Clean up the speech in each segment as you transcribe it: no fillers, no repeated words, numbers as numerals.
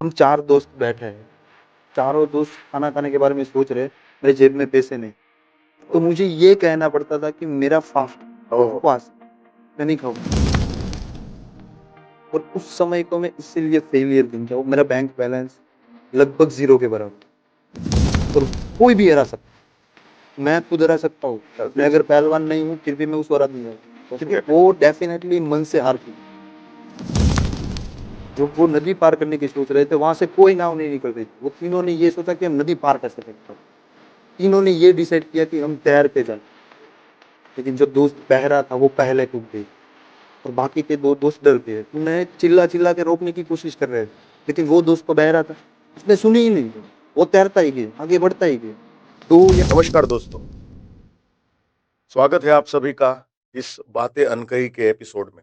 हम 4 दोस्त बैठे हैं, चारों दोस्त खाना खाने के बारे में सोच रहे हैं, मेरे जेब में पैसे नहीं। तो मुझे ये कहना पड़ता था कि मेरा फास्ट उपवास मैं नहीं खाऊँगा। और उस समय को मैं इसीलिए फेलियर गिनता हूँ, मेरा बैंक बैलेंस लगभग ज़ीरो के बराबर और कोई भी हरा सकता है। मैं खुद हरा सकता हूँ, मैं अगर पहलवान नहीं हूँ, फिर भी मैं उसको हरा दूँगा। क्योंकि वो डेफ़िनेटली मन से हार चुकी है। जो वो नदी पार करने की सोच रहे थे, वहाँ से कोई नाव नहीं निकल रही थी। वो तीनों ने ये सोचा कि हम नदी पार कैसे करेंगे। तीनों ने ये डिसाइड किया कि हम तैर के जाएँ। लेकिन जो दोस्त बह रहा था, वो पहले डूब गई और बाकी के 2 दोस्त डर गए। उन्हें चिल्ला-चिल्ला के रोकने की कोशिश कर रहे थे, लेकिन वो दोस्त तो बह रहा था, उसने सुनी ही नहीं। वो तैरता ही गया, आगे बढ़ता ही गया। तो ये नमस्कार दोस्तों, स्वागत है आप सभी का इस बातें अनकही के एपिसोड में।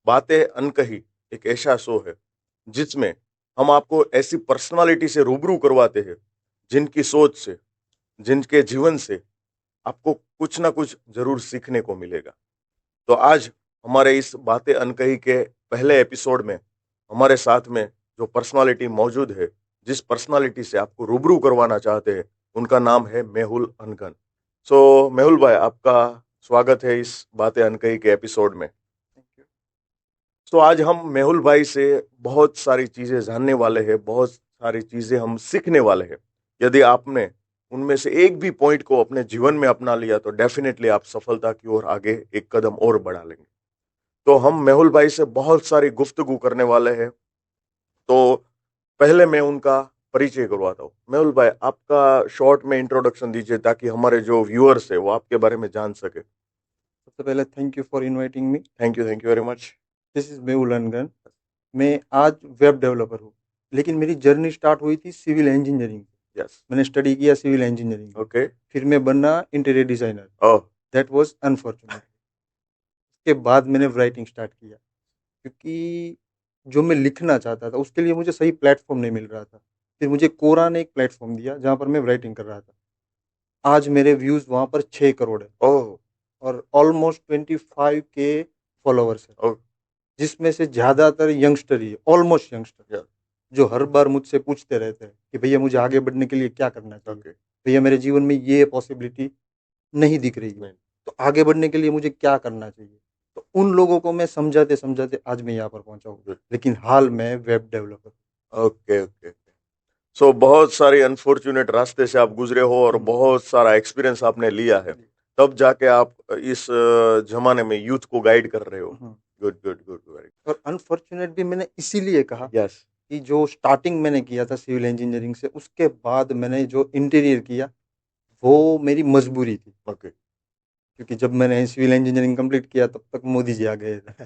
बातें अनकही एक ऐसा शो है जिसमें हम आपको ऐसी पर्सनालिटी से रूबरू करवाते हैं जिनकी सोच से, जिनके जीवन से आपको कुछ ना कुछ जरूर सीखने को मिलेगा। तो आज हमारे इस बातें अनकही के पहले एपिसोड में हमारे साथ में जो पर्सनालिटी मौजूद है, जिस पर्सनालिटी से आपको रूबरू करवाना चाहते हैं, उनका नाम है मेहुल अनगन। मेहुल भाई, आपका स्वागत है इस बातें अनकही के एपिसोड में। तो आज हम मेहुल भाई से बहुत सारी चीजें जानने वाले हैं, बहुत सारी चीजें हम सीखने वाले हैं। यदि आपने उनमें से एक भी पॉइंट को अपने जीवन में अपना लिया तो डेफिनेटली आप सफलता की ओर आगे एक कदम और बढ़ा लेंगे। तो हम मेहुल भाई से बहुत सारी गुफ्तगू करने वाले हैं। तो पहले मैं उनका परिचय करवाता हूँ। मेहुल भाई, आपका शॉर्ट में इंट्रोडक्शन दीजिए ताकि हमारे जो व्यूअर्स है वो आपके बारे में जान सके। सबसे पहले thank you for inviting me. Thank you very much. This is Mehul Angan. मैं आज वेब डेवलपर हूँ, लेकिन मेरी जर्नी स्टार्ट हुई थी सिविल इंजीनियरिंग से। यस। मैंने स्टडी किया सिविल इंजीनियरिंग, ओके। फिर मैं बना interior designer. Oh. That was unfortunate. उसके बाद मैंने राइटिंग स्टार्ट किया, क्योंकि जो मैं लिखना चाहता था उसके लिए मुझे सही प्लेटफ़ॉर्म नहीं मिल रहा था। फिर मुझे कोरा ने एक प्लेटफ़ॉर्म दिया जहाँ पर मैं राइटिंग कर रहा था। आज मेरे व्यूज़ वहाँ पर 6 करोड़ है ओह। और ऑलमोस्ट 25 के फॉलोवर्स हैं, ओह। जिसमें से ज़्यादातर यंगस्टर ही है, ऑलमोस्ट यंगस्टर, या। जो हर बार मुझसे पूछते रहते हैं कि भैया मुझे आगे बढ़ने के लिए क्या करना चाहिए? ओके। भैया मेरे जीवन में ये पॉसिबिलिटी नहीं दिख रही है, नहीं। तो आगे बढ़ने के लिए मुझे क्या करना चाहिए? तो उन लोगों को मैं समझाते-समझाते आज मैं यहाँ पर पहुँचा हूँ। गुड। लेकिन हाल में वेब डेवलपर। Okay, okay. बहुत सारी अनफॉर्चुनेट रास्ते से आप गुजरे हो और हुँ, बहुत सारा एक्सपीरियंस आपने लिया है। जी। तब जाके आप इस जमाने में यूथ को गाइड कर रहे हो। हुँ, गुड, गुड, गुड, वेरी और अनफॉर्च्यूनेट भी मैंने इसीलिए कहा यस। कि जो स्टार्टिंग मैंने किया था सिविल इंजीनियरिंग से, उसके बाद मैंने जो इंटीरियर किया, वो मेरी मजबूरी थी। ओके। क्योंकि जब मैंने सिविल इंजीनियरिंग कंप्लीट किया तब तक मोदी जी आ गए थे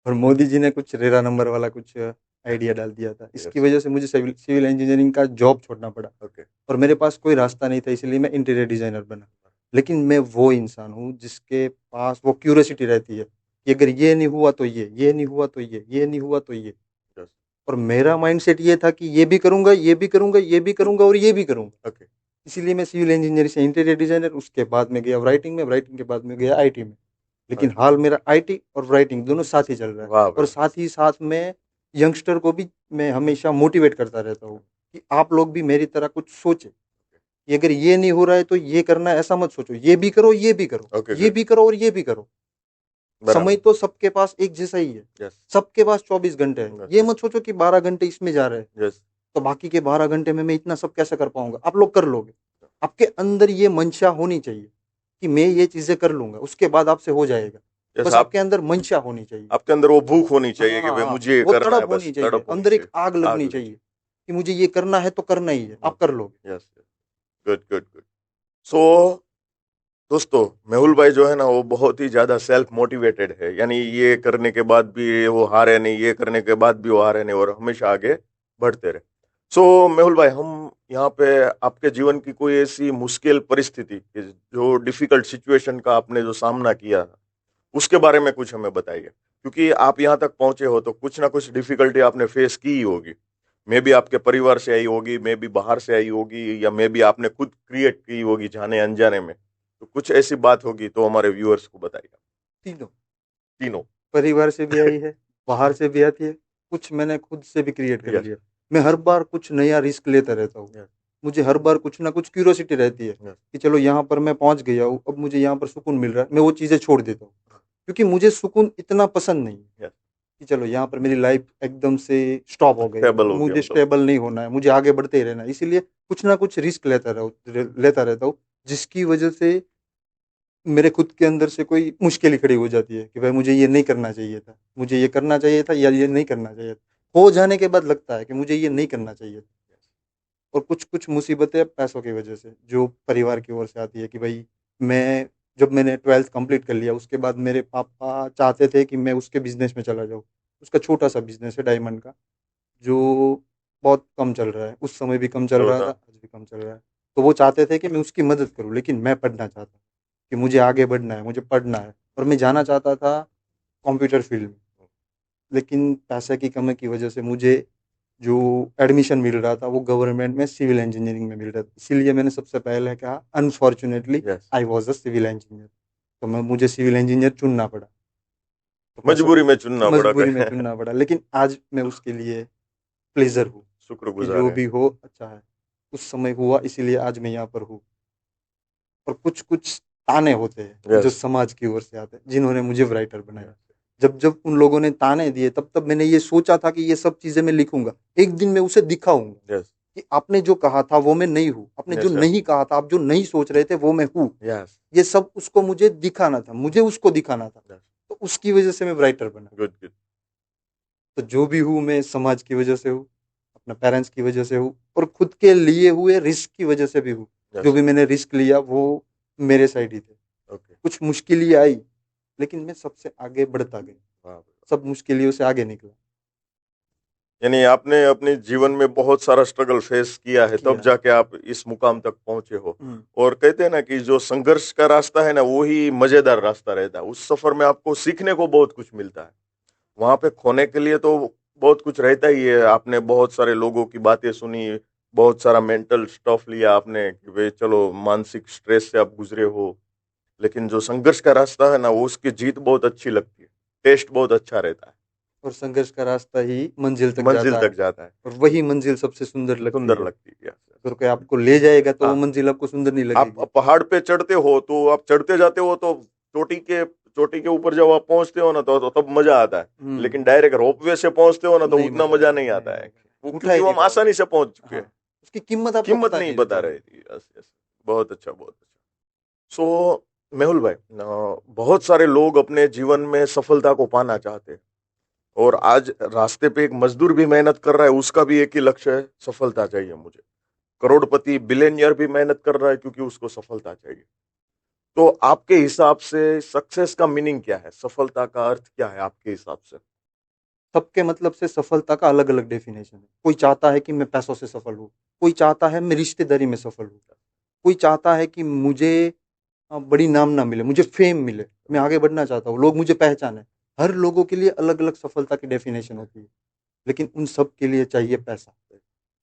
और मोदी जी ने कुछ रेरा नंबर वाला कुछ आइडिया डाल दिया था। इसकी यस। वजह से मुझे सिविल सिविल इंजीनियरिंग का जॉब छोड़ना पड़ा ओके। और मेरे पास कोई रास्ता नहीं था, इसलिए मैं इंटीरियर डिज़ाइनर बना। लेकिन मैं वो इंसान हूँ जिसके पास वो क्यूरियोसिटी रहती है कि अगर ये नहीं हुआ तो ये नहीं हुआ तो ये नहीं हुआ तो ये। यस। और मेरा माइंडसेट ये था कि ये भी करूँगा, ये भी करूँगा, ये भी करूँगा और ये भी करूँगा। ओके। इसीलिए मैं सिविल इंजीनियरिंग से इंटीरियर डिज़ाइनर, उसके बाद में गया राइटिंग में, राइटिंग के बाद में गया आईटी में। लेकिन हाल मेरा आईटी और राइटिंग दोनों साथ ही चल रहा है वाह और भाई। साथ ही साथ में यंगस्टर को भी मैं हमेशा मोटिवेट करता रहता हूँ कि आप लोग भी मेरी तरह कुछ सोचें कि अगर ये नहीं हो रहा है तो ये करना है, ऐसा मत सोचो, ये भी करो, ये भी करो, ओके, ये गुड। भी करो और ये भी करो। समय बराबर। तो सबके पास एक जैसा ही है, यस। सबके पास 24 घंटे हैं। ये मत सोचो कि 12 घंटे इसमें जा रहे हैं, यस। तो बाकी के 12 घंटे में मैं इतना सब कैसे कर पाऊँगा? आप लोग कर लोगे। आपके अंदर ये मंशा होनी चाहिए कि मैं ये चीज़ें कर लूँगा, उसके बाद आपसे हो जाएगा। यस। बस आप आपके अंदर मंशा होनी चाहिए। आपके अंदर वो भूख होनी चाहिए कि भाई हाँ, मुझे ये वो करना है, तड़प बस होनी चाहिए, तड़प होनी अंदर एक चाहिए। आग आग लगनी लगनी चाहिए चाहिए। कि मुझे ये करना है तो करना ही है, आप कर लोगे। Yes. Good, good, good. So दोस्तों, मेहुल भाई जो है ना वो बहुत ही ज्यादा सेल्फ मोटिवेटेड है। यानी ये करने के बाद भी वो हारे नहीं, ये करने के बाद भी वो हारे नहीं और हमेशा आगे बढ़ते रहे। मेहुल भाई, हम यहाँ पे आपके जीवन की कोई ऐसी मुश्किल परिस्थिति जो डिफिकल्ट सिचुएशन का आपने जो सामना किया उसके बारे में कुछ हमें बताइए, क्योंकि आप यहाँ तक पहुंचे हो तो कुछ ना कुछ डिफिकल्टी आपने फेस की ही होगी। मे बी आपके परिवार से आई होगी, मे बी बाहर से आई होगी, या मे बी आपने खुद क्रिएट की होगी जाने अनजाने में। तो कुछ ऐसी बात होगी तो हमारे व्यूअर्स को बताइए। तीनों, तीनों। परिवार से भी आई है, बाहर से भी आती है, कुछ मैंने खुद से भी क्रिएट कर यस। लिया। मैं हर बार कुछ नया रिस्क लेता रहता हूँ। Yes. मुझे हर बार कुछ ना कुछ क्यूरियोसिटी रहती है Yes. कि चलो यहाँ पर मैं पहुँच गया हूँ, अब मुझे यहाँ पर सुकून मिल रहा है, मैं वो चीज़ें छोड़ देता हूँ। क्योंकि मुझे सुकून इतना पसंद नहीं है Yes. कि चलो यहाँ पर मेरी लाइफ एकदम से स्टॉप हो गई है, Stable हो गया मुझे मतलब। स्टेबल नहीं होना है, मुझे आगे बढ़ते ही रहना है। इसीलिए कुछ ना कुछ रिस्क लेता रहता हूँ, जिसकी वजह से मेरे खुद के अंदर से कोई मुश्किल ही खड़ी हो जाती है कि भाई मुझे ये नहीं करना चाहिए था, मुझे ये करना चाहिए था या ये नहीं करना चाहिए था। हो जाने के बाद लगता है कि मुझे ये नहीं करना चाहिए था। और कुछ-कुछ मुसीबतें पैसों की वजह से, जो परिवार की ओर से आती है कि भाई मैं जब मैंने 12th कंप्लीट कर लिया, उसके बाद मेरे पापा चाहते थे कि मैं उसके बिज़नेस में चला जाऊँ। उसका छोटा-सा बिज़नेस है डायमंड का, जो बहुत कम चल रहा है। उस समय भी कम चल तो रहा था, आज भी कम चल रहा है। तो वो चाहते थे कि मैं उसकी मदद करूँ, लेकिन मैं पढ़ना चाहता था कि मुझे आगे बढ़ना है, मुझे पढ़ना है और मैं जाना चाहता था कंप्यूटर फ़ील्ड में। लेकिन पैसे की कमी की वजह से मुझे जो एडमिशन मिल रहा था वो गवर्नमेंट में सिविल इंजीनियरिंग में मिल रहा था। इसीलिए मैंने सबसे पहले कहा unfortunately Yes. I was a civil engineer. तो मैं मुझे सिविल इंजीनियर चुनना पड़ा। तो पैसों मजबूरी में चुनना पड़ा मजबूरी में कहीं। चुनना पड़ा, लेकिन आज मैं उसके लिए प्लेज़र हूँ कि शुक्रगुजार जो है। भी हो अच्छा है। उस समय हुआ इसीलिए आज मैं यहाँ पर हूँ। और कुछ-कुछ ताने होते हैं जो Yes. समाज की ओर से आते हैं, जिन्होंने मुझे राइटर बनाया। Yes. जब उन लोगों ने ताने दिए तब मैंने ये सोचा था कि ये सब चीज़ें मैं लिखूँगा। एक दिन मैं उसे दिखाऊँगा Yes. कि आपने जो कहा था वो मैं नहीं हूँ। आपने जो Yes, sir. नहीं कहा था, आप जो नहीं सोच रहे थे वो मैं हूँ। Yes. ये सब उसको मुझे दिखाना था, मुझे उसको दिखाना था। Yes. तो उसकी वज़ह से मैं राइटर बना। Good. Good. तो जो भी हूँ मैं समाज की वज़ह से हूँ, अपने पेरेंट्स की वज़ह से हूँ और खुद के लिए हुए रिस्क की वज़ह से भी हूँ। जो Yes. भी मैंने रिस्क लिया वो मेरे साइड ही थे। Okay. कुछ मुश्किलें आई, लेकिन मैं सबसे आगे बढ़ता गया। हाँ। सब मुश्किलों से आगे निकला। यानी आपने अपने जीवन में बहुत सारा स्ट्रगल फेस किया है, किया तब है। जाके आप इस मुकाम तक पहुंचे हो। हुँ। और कहते हैं ना कि जो संघर्ष का रास्ता है ना, वो ही मजेदार रास्ता रहता है। उस सफर में आपको सीखने को बहुत कुछ मिलता है। वहां पे खोने के लिए तो बहुत कुछ रहता ही है। आपने बहुत सारे लोगों की बातें सुनी, बहुत सारा मेंटल स्टफ लिया आपने कि भाई चलो, मानसिक स्ट्रेस से आप गुजरे हो। लेकिन जो संघर्ष का रास्ता है ना, वो उसकी जीत बहुत अच्छी लगती है, टेस्ट बहुत अच्छा रहता है, और संघर्ष का रास्ता ही मंजिल तक मंजिल जाता है तक जाता है, और वही मंजिल सबसे सुंदर लगती सुंदर है। लगती है। अगर कोई आपको ले जाएगा तो वो हाँ, मंजिल आपको सुंदर नहीं आप लगेगी। पहाड़ पे चढ़ते हो तो आप चढ़ते जाते हो तो चोटी के ऊपर जब आप पहुंचते हो ना, तो तब मजा आता है। हुँ, लेकिन डायरेक्ट रोपवे से पहुंचते हो ना, तो नहीं उतना मज़ा मजा आता, नहीं नहीं आता है, मज़ा उठा क्योंकि ही वो नहीं हम पाओगे। आसानी से पहुंच चुके हैं। हाँ, उसकी कीमत आपको कीमत पता नहीं नहीं बता चलेगी। रही थी। Yes, yes. बहुत अच्छा, बहुत अच्छा। सो मेहुल भाई, बहुत सारे लोग अपने जीवन में सफलता को पाना चाहते हैं, और आज रास्ते पे एक मजदूर भी मेहनत कर रहा है, उसका भी एक ही लक्ष्य है, सफलता चाहिए मुझे। करोड़पति बिलियनियर भी मेहनत कर रहा है क्योंकि उसको सफलता चाहिए। तो आपके हिसाब से सक्सेस का मीनिंग क्या है? सफलता का अर्थ क्या है आपके हिसाब से? सबके मतलब से सफलता का अलग-अलग डेफिनेशन है। कोई चाहता है कि मैं पैसों से सफल हूँ, कोई चाहता है मैं रिश्तेदारी में सफल हूँ, कोई चाहता है कि मुझे बड़ी नाम ना मिले, मुझे फेम मिले, मैं आगे बढ़ना चाहता हूँ, लोग मुझे पहचानें। हर लोगों के लिए अलग-अलग सफलता की डेफिनेशन होती है, लेकिन उन सब के लिए चाहिए पैसा।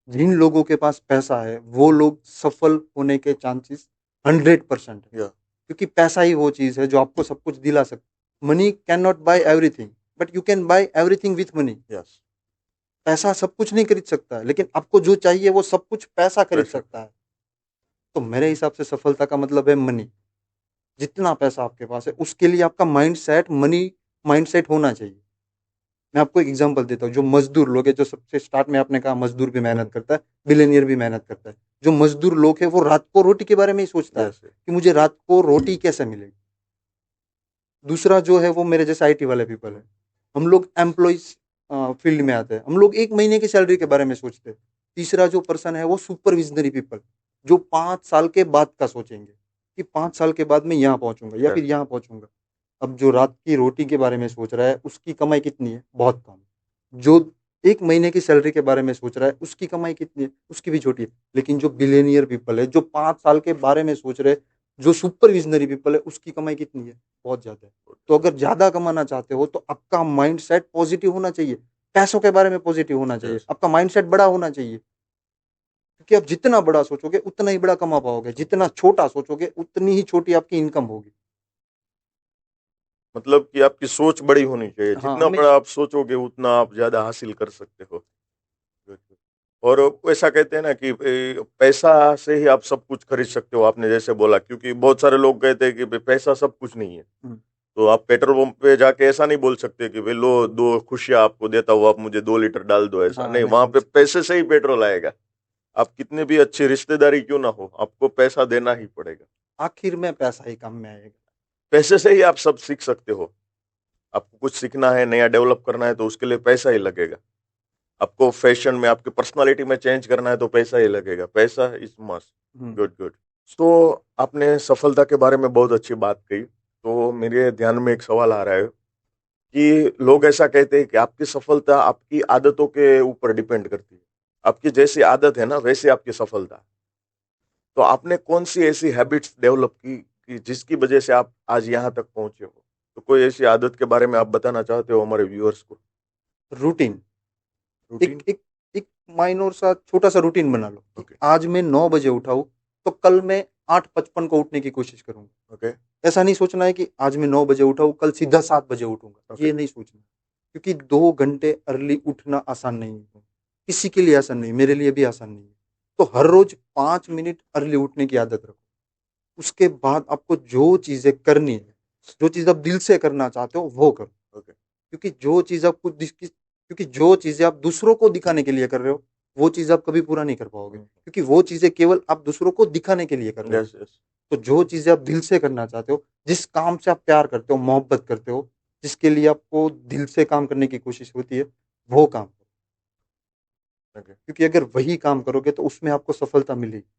जिन लोगों के पास पैसा है, वो लोग सफल होने के चांसेस 100% है, या क्योंकि पैसा ही वो चीज़ है जो आपको सब कुछ दिला सकता। Money can not buy everything, but you can buy everything with money. Yes, पैसा सब कुछ नहीं खरीद सकता है, लेकिन आपको जो चाहिए वो सब कुछ पैसा खरीद पैसे। सकता है। तो मेरे हिसाब से सफलता का मतलब है मनी। जितना पैसा आपके पास है, उसके लिए आपका माइंडसेट मनी माइंडसेट होना चाहिए। मैं आपको एक एग्ज़ाम्पल देता हूँ, जो मज़दूर लोग हैं, जो सबसे स्टार्ट में आपने कहा मज़दूर भी मेहनत करता है, बिलियनियर भी मेहनत करता है। जो मज़दूर लोग हैं, वो रात को रोटी के बारे में ही सोचता है यस, कि मुझे रात को रोटी कैसे मिलेगी। दूसरा जो है वो मेरे जैसे आईटी वाले पीपल हैं। हम लोग एम्प्लॉइज़ फ़ील्ड में आते हैं। हम लोग 1 महीने की सैलरी के बारे में सोचते हैं। तीसरा जो पर्सन है वो सुपरविज़नरी पीपल, जो 5 साल के बाद का सोचेंगे कि 5 साल के बाद मैं यहाँ पहुँचूँगा या फिर यस, यहाँ पहुँचूँगा। अब जो रात की रोटी के बारे में सोच रहा है, उसकी कमाई कितनी है? बहुत कम। जो 1 महीने की सैलरी के बारे में सोच रहा है, उसकी कमाई कितनी है? उसकी भी छोटी है। लेकिन जो बिलियनियर पीपल है, जो 5 साल के बारे में सोच रहे हैं, जो सुपर विज़नरी पीपल है, उसकी कमाई कितनी है? बहुत ज़्यादा है। तो अगर ज़्यादा कमाना चाहते हो, तो आपका माइंडसेट पॉज़िटिव होना चाहिए। पैसों के बारे में पॉज़िटिव होना चाहिए। यस। आपका माइंडसेट बड़ा होना चाहिए। क्योंकि आप जितना बड़ा सोचोगे, उतना ही बड़ा कमा पाओगे। जितना छोटा सोचोगे, उतनी ही छोटी आपकी इनकम होगी। मतलब कि आपकी सोच बड़ी होनी चाहिए। हाँ, जितना बड़ा आप सोचोगे, उतना आप ज़्यादा हासिल कर सकते हो। Good, good. और ऐसा कहते हैं ना कि पैसा से ही आप सब कुछ खरीद सकते हो, आपने जैसे बोला, क्योंकि बहुत सारे लोग कहते हैं कि भाई पैसा सब कुछ नहीं है। हम्म, तो आप पेट्रोल पंप पे जाके ऐसा नहीं बोल सकते कि भाई लो 2 खुशियां आपको देता हूँ, आप मुझे 2 लीटर डाल दो, ऐसा हाँ नहीं, नहीं वहां बोल पे सकते। पैसे से ही पेट्रोल आएगा। आप कितने भी अच्छी रिश्तेदारी क्यों ना हो, आपको पैसा देना ही पड़ेगा। आखिर में पैसा ही काम में आएगा। पैसे से ही आप सब सीख सकते हो। आपको कुछ सीखना है, नया डेवलप करना है, तो उसके लिए पैसा ही लगेगा। आपको फैशन में, आपकी पर्सनालिटी में चेंज करना है तो पैसा ही लगेगा। पैसा is must. Hmm, good good. तो आपने सफलता के बारे में बहुत अच्छी बात कही। तो मेरे ध्यान में एक सवाल आ रहा है कि लोग ऐसा कहते हैं कि आपकी सफलता आपकी आदतों के ऊपर डिपेंड करती है। आपकी जैसी आदत है ना, वैसी आपकी सफलता। तो आपने कौन सी ऐसी हैबिट्स डेवलप की कि जिसकी वजह से आप आज यहाँ तक पहुंचे हो? तो कोई ऐसी आदत के बारे में आप बताना चाहते हो हमारे व्यूअर्स को? रूटीन। एक रूटीन। एक एक माइनर सा छोटा सा रूटीन बना लो कि ओके। आज मैं 9 बजे उठाऊं, तो कल मैं 8:55 को उठने की कोशिश करूंगा। ओके। ऐसा नहीं सोचना है कि आज मैं 9 बजे उठाऊं, कल सीधा 7 बजे उठूंगा, ओके। ये नहीं सोचना। क्योंकि 2 घंटे अर्ली उठना आसान नहीं है, किसी के लिए आसान नहीं, मेरे लिए भी आसान नहीं है। तो हर रोज 5 मिनट अर्ली उठने की आदत रखो। उसके बाद आपको जो चीजें करनी है, जो चीज आप दिल से करना चाहते हो वो करो। ओके। क्योंकि जो चीजें आप दूसरों को दिखाने के लिए कर रहे हो, वो चीज आप कभी पूरा नहीं कर पाओगे, क्योंकि वो चीजें केवल आप दूसरों को दिखाने के लिए कर रहे हो। Yes yes. तो जो चीजें आप दिल से करना चाहते हो, जिस काम से आप प्यार करते हो, मोहब्बत करते हो, जिसके लिए आपको दिल से काम करने की कोशिश होती है, वो काम करो। ओके। क्योंकि अगर वही काम करोगे तो उसमें आपको सफलता मिलेगी।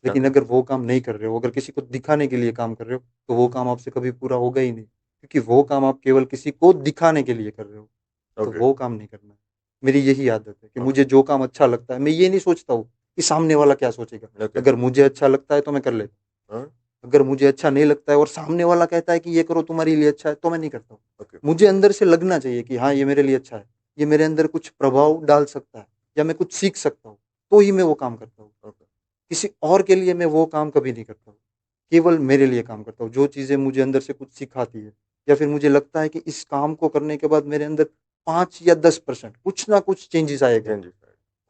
लेकिन ओके। अगर वो काम नहीं कर रहे हो, अगर किसी को दिखाने के लिए काम कर रहे हो, तो वो काम आपसे कभी पूरा होगा ही नहीं, क्योंकि वो काम आप केवल किसी को दिखाने के लिए कर रहे हो। तो ओके। वो काम नहीं करना है। मेरी यही आदत है कि ओके। मुझे जो काम अच्छा लगता है, मैं ये नहीं सोचता हूँ कि सामने वाला क्या सोचेगा। ओके। अगर मुझे अच्छा लगता है तो मैं कर लेता हाँ। हूँ। अगर मुझे अच्छा नहीं लगता है और सामने वाला कहता है कि ये करो तुम्हारे लिए अच्छा है, तो मैं नहीं करता हूँ। ओके। मुझे अंदर से लगना चाहिए कि हाँ ये मेरे लिए अच्छा है, ये मेरे अंदर कुछ प्रभाव डाल सकता है, या मैं कुछ सीख सकता हूँ, तो ही मैं वो काम करता हूँ। ओके। किसी और के लिए मैं वो काम कभी नहीं करता हूँ। केवल मेरे लिए काम करता हूँ। जो चीज़ें मुझे अंदर से कुछ सिखाती है, या फिर मुझे लगता है कि इस काम को करने के बाद मेरे अंदर 5 या 10% कुछ ना कुछ चेंजेस आएगा, चेंजेस।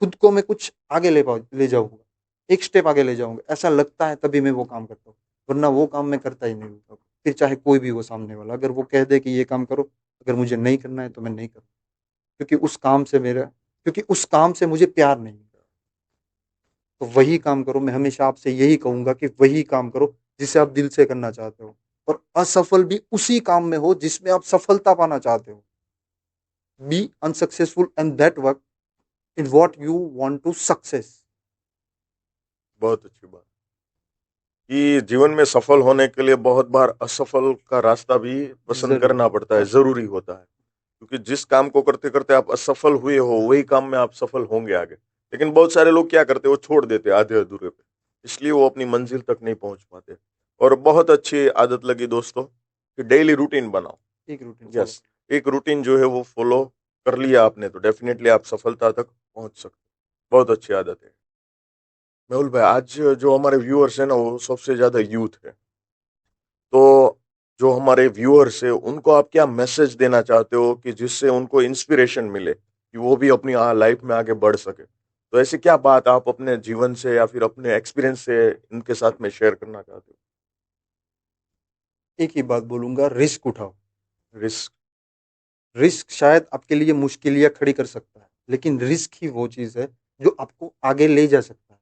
खुद को मैं कुछ आगे ले जाऊंगा, एक स्टेप आगे ले जाऊंगा, ऐसा लगता है तभी मैं वो काम करता हूँ। वरना वो काम मैं करता ही नहीं हूँ। फिर चाहे कोई भी हो सामने वाला, अगर वो कह दे कि ये काम करो, अगर मुझे नहीं करना है तो मैं नहीं करूँ। क्योंकि उस काम से मुझे प्यार नहीं है। तो वही काम करो। मैं हमेशा आपसे यही कहूंगा कि वही काम करो जिसे आप दिल से करना चाहते हो, और असफल भी उसी काम में हो जिसमें आप सफलता पाना चाहते हो। Be unsuccessful and that work in what you want to success. बहुत अच्छी बात कि जीवन में सफल होने के लिए बहुत बार असफल का रास्ता भी पसंद जरूरी करना है, पड़ता है, बहुत जरूरी होता है। क्योंकि जिस काम को करते करते आप असफल हुए हो, वही काम में आप सफल होंगे आगे। लेकिन बहुत सारे लोग क्या करते हैं, वो छोड़ देते हैं आधे अधूरे पे, इसलिए वो अपनी मंजिल तक नहीं पहुंच पाते। और बहुत अच्छी आदत लगी दोस्तों कि डेली रूटीन बनाओ। एक रूटीन फॉलो यस। एक रूटीन जो है वो फॉलो कर लिया आपने तो डेफिनेटली आप सफलता तक पहुंच सकते हो। बहुत अच्छी आदत है। मेहुल भाई, आज जो हमारे व्यूअर्स है ना, वो सबसे ज्यादा यूथ है। तो जो हमारे व्यूअर्स है, उनको आप क्या मैसेज देना चाहते हो कि जिससे उनको इंस्पिरेशन मिले कि वो भी अपनी लाइफ में आगे बढ़ सके? तो ऐसी क्या बात आप अपने जीवन से या फिर अपने एक्सपीरियंस से इनके साथ में शेयर करना चाहते एक ही बात बोलूंगा, रिस्क उठाओ। हो? रिस्क। रिस्क शायद आपके लिए मुश्किलियां खड़ी कर सकता है, लेकिन रिस्क ही वो चीज है जो आपको आगे ले जा सकता है।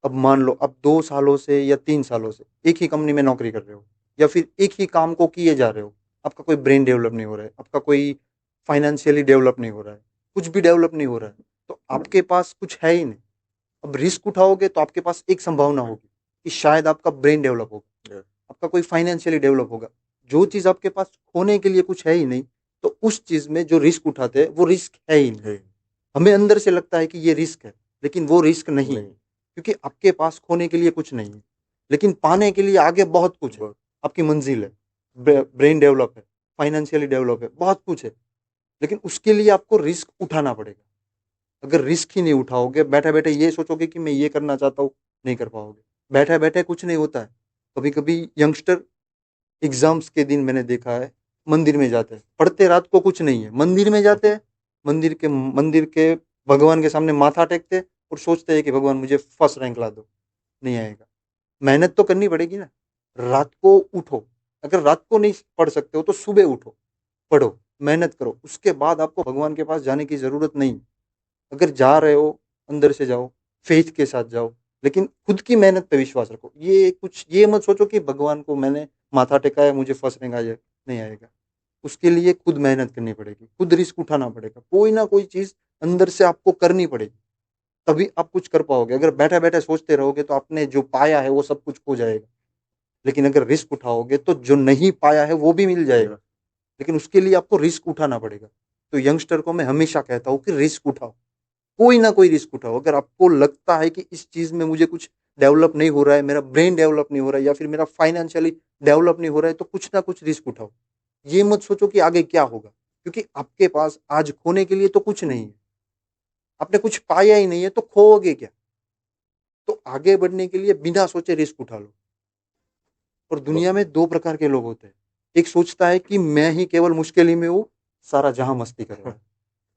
अब मान लो अब 2 सालों से या 3 सालों से एक ही कंपनी में नौकरी कर रहे हो, या फिर एक ही काम को किए जा रहे हो, आपका कोई ब्रेन डेवलप नहीं हो रहा है, आपका कोई फाइनेंशियली डेवलप नहीं हो रहा है, कुछ भी डेवलप नहीं हो रहा है, तो आपके पास कुछ है ही नहीं। अब रिस्क उठाओगे तो आपके पास एक संभावना होगी कि शायद आपका ब्रेन डेवलप होगा, आपका कोई फाइनेंशियली डेवलप होगा। जो चीज आपके पास खोने के लिए कुछ है ही नहीं, तो उस चीज में जो रिस्क उठाते हैं वो रिस्क है ही नहीं। है हमें अंदर से लगता है कि ये रिस्क है, लेकिन वो रिस्क नहीं है। नहीं। क्योंकि आपके पास खोने के लिए कुछ नहीं है, लेकिन पाने के लिए आगे बहुत कुछ है। बहुत। आपकी मंजिल है, ब्रेन डेवलप है, फाइनेंशियली डेवलप है, बहुत कुछ है। लेकिन उसके लिए आपको रिस्क उठाना पड़ेगा। अगर रिस्क ही नहीं उठाओगे, बैठे बैठे ये सोचोगे कि मैं ये करना चाहता हूँ, नहीं कर पाओगे। बैठे बैठे कुछ नहीं होता है। कभी कभी यंगस्टर एग्जाम्स के दिन मैंने देखा है, मंदिर में जाते हैं, पढ़ते रात को कुछ नहीं है, मंदिर में जाते हैं, मंदिर के भगवान के सामने माथा टेकते और सोचते हैं कि भगवान मुझे फर्स्ट रैंक ला दो, नहीं आएगा। मेहनत तो करनी पड़ेगी ना। रात को उठो, अगर रात को नहीं पढ़ सकते हो तो सुबह उठो, पढ़ो, मेहनत करो, उसके बाद आपको भगवान के पास जाने की जरूरत नहीं। अगर जा रहे हो, अंदर से जाओ, फेथ के साथ जाओ, लेकिन खुद की मेहनत पे विश्वास रखो। ये मत सोचो कि भगवान को मैंने माथा टेका है, मुझे फर्स्ट रैंक आ जाए, नहीं आएगा। उसके लिए खुद मेहनत करनी पड़ेगी, खुद रिस्क उठाना पड़ेगा, कोई ना कोई चीज अंदर से आपको करनी पड़ेगी, तभी आप कुछ कर पाओगे। अगर बैठे बैठे सोचते रहोगे तो आपने जो पाया है वो सब कुछ खो जाएगा। लेकिन अगर रिस्क उठाओगे तो जो नहीं पाया है वो भी मिल जाएगा, लेकिन उसके लिए आपको रिस्क उठाना पड़ेगा। तो यंगस्टर को मैं हमेशा कहता हूँ कि रिस्क उठाओ, कोई ना कोई रिस्क उठाओ। अगर आपको लगता है कि इस चीज में मुझे कुछ डेवलप नहीं हो रहा है, मेरा ब्रेन डेवलप नहीं हो रहा है, या फिर मेरा फाइनेंशियली डेवलप नहीं हो रहा है, तो कुछ ना कुछ रिस्क उठाओ। ये मत सोचो कि आगे क्या होगा, क्योंकि आपके पास आज खोने के लिए तो कुछ नहीं है। आपने कुछ पाया ही नहीं है तो खोओगे क्या। तो आगे बढ़ने के लिए बिना सोचे रिस्क उठा लो। और दुनिया में दो प्रकार के लोग होते हैं। एक सोचता है कि मैं ही केवल मुश्किल ही में हूँ, सारा जहां मस्ती कर रहा है।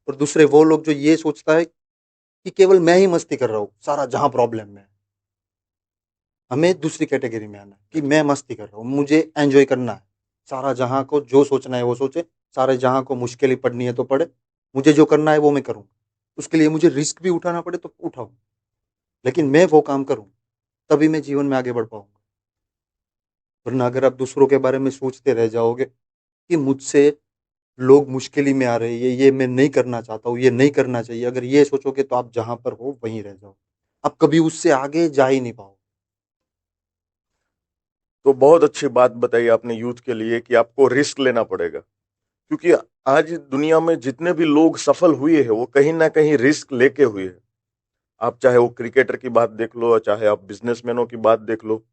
और दूसरे वो लोग जो ये सोचता है कि केवल मैं ही मस्ती कर रहा हूँ, सारा जहां प्रॉब्लम में है। हमें दूसरी कैटेगरी में आना है कि मैं मस्ती कर रहा हूँ, मुझे एंजॉय करना है। सारा जहां को जो सोचना है वो सोचे, सारे जहां को मुश्किल ही पड़नी है तो पड़े, मुझे जो करना है वो मैं करूँ। उसके लिए मुझे रिस्क भी उठाना पड़े तो उठाऊं, लेकिन मैं वो काम करूं, तभी मैं जीवन में आगे बढ़ पाऊंगा। वरना अगर आप दूसरों के बारे में सोचते रह जाओगे कि मुझसे लोग मुश्किल में आ रहे हैं, ये मैं नहीं करना चाहता हूँ, ये नहीं करना चाहिए, अगर ये सोचोगे तो आप जहां पर हो वहीं रह जाओ, आप कभी उससे आगे जा ही नहीं पाओ। तो बहुत अच्छी बात बताई आपने यूथ के लिए कि आपको रिस्क लेना पड़ेगा, क्योंकि आज दुनिया में जितने भी लोग सफल हुए हैं वो कहीं ना कहीं रिस्क लेके हुए हैं। आप चाहे वो क्रिकेटर की बात देख लो, चाहे आप बिजनेसमैनों की बात देख लो,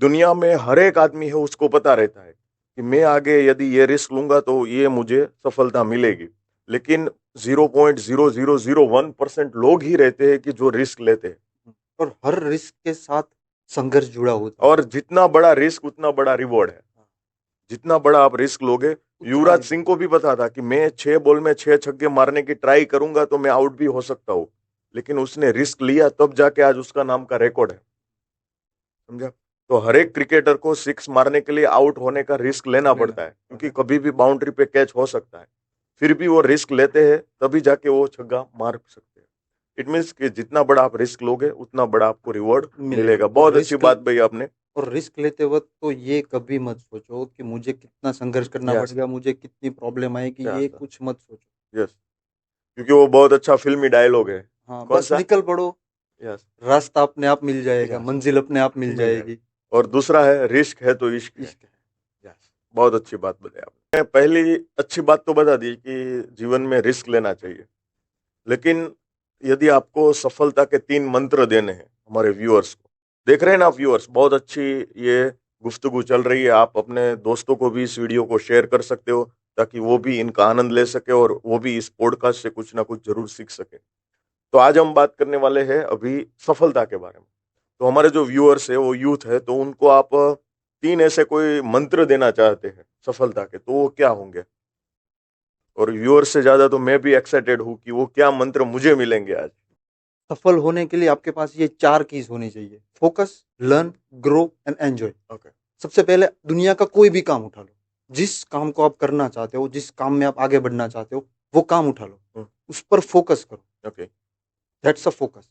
दुनिया में हर एक आदमी है उसको पता रहता है कि मैं आगे यदि ये रिस्क लूंगा तो ये मुझे सफलता मिलेगी। लेकिन 0.0001% लोग ही रहते हैं कि जो रिस्क लेते हैं। और हर रिस्क के साथ संघर्ष जुड़ा होता है। और जितना बड़ा रिस्क उतना बड़ा रिवॉर्ड है। जितना बड़ा आप रिस्क लोगे, उतना युवराज ही सिंह को भी पता था कि मैं 6 बॉल में 6 छक्के मारने की ट्राई करूंगा तो मैं आउट भी हो सकता हूँ, लेकिन उसने रिस्क लिया, तब जाके आज उसका नाम का रिकॉर्ड है। समझा? तो हर एक क्रिकेटर को सिक्स मारने के लिए आउट होने का रिस्क लेना पड़ता है, क्योंकि कभी भी बाउंड्री पे कैच हो सकता है। फिर भी वो रिस्क लेते हैं, तभी जाके वो छक्का मार सकते हैं। इट मीन्स कि जितना बड़ा आप रिस्क लोगे उतना बड़ा आपको रिवॉर्ड मिलेगा। और बहुत अच्छी बात भाई आपने। और रिस्क लेते वक्त तो ये कभी मत सोचो कि मुझे कितना संघर्ष करना यस, पड़ेगा, मुझे कितनी प्रॉब्लम आएगी, ये यस, कुछ मत सोचो। यस, क्योंकि वो बहुत अच्छा फिल्मी डायलॉग है। हाँ, कौन बस सा? निकल पड़ो, यस, रास्ता अपने आप मिल जाएगा, यस, मंजिल अपने आप मिल मिल जाएगा। जाएगी। और दूसरा है, रिस्क है तो इश्क है। इश्क है। यस, बहुत अच्छी बात बताई आपने। पहली अच्छी बात तो बता दी कि जीवन में रिस्क लेना चाहिए, लेकिन यदि आपको सफलता के 3 मंत्र देने हैं हमारे व्यूअर्स को, देख रहे हैं ना आप व्यूअर्स, बहुत अच्छी ये गुफ्तगू चल रही है। आप अपने दोस्तों को भी इस वीडियो को शेयर कर सकते हो, ताकि वो भी इनका आनंद ले सके और वो भी इस पॉडकास्ट से कुछ ना कुछ जरूर सीख सके। तो आज हम बात करने वाले हैं अभी सफलता के बारे में। तो हमारे जो व्यूअर्स है वो यूथ है, तो उनको आप 3 ऐसे कोई मंत्र देना चाहते हैं सफलता के, तो वो क्या होंगे? और व्यूअर्स से ज्यादा तो मैं भी एक्साइटेड हूँ कि वो क्या मंत्र मुझे मिलेंगे आज। सफल होने के लिए आपके पास ये 4 कीज होनी चाहिए: focus, learn, grow and enjoy. Okay. सबसे पहले दुनिया का कोई भी काम उठा लो, जिस काम को आप करना चाहते हो, जिस काम में आप आगे बढ़ना चाहते हो, वो काम उठा लो, उस पर फोकस करो। ओके। That's a focus.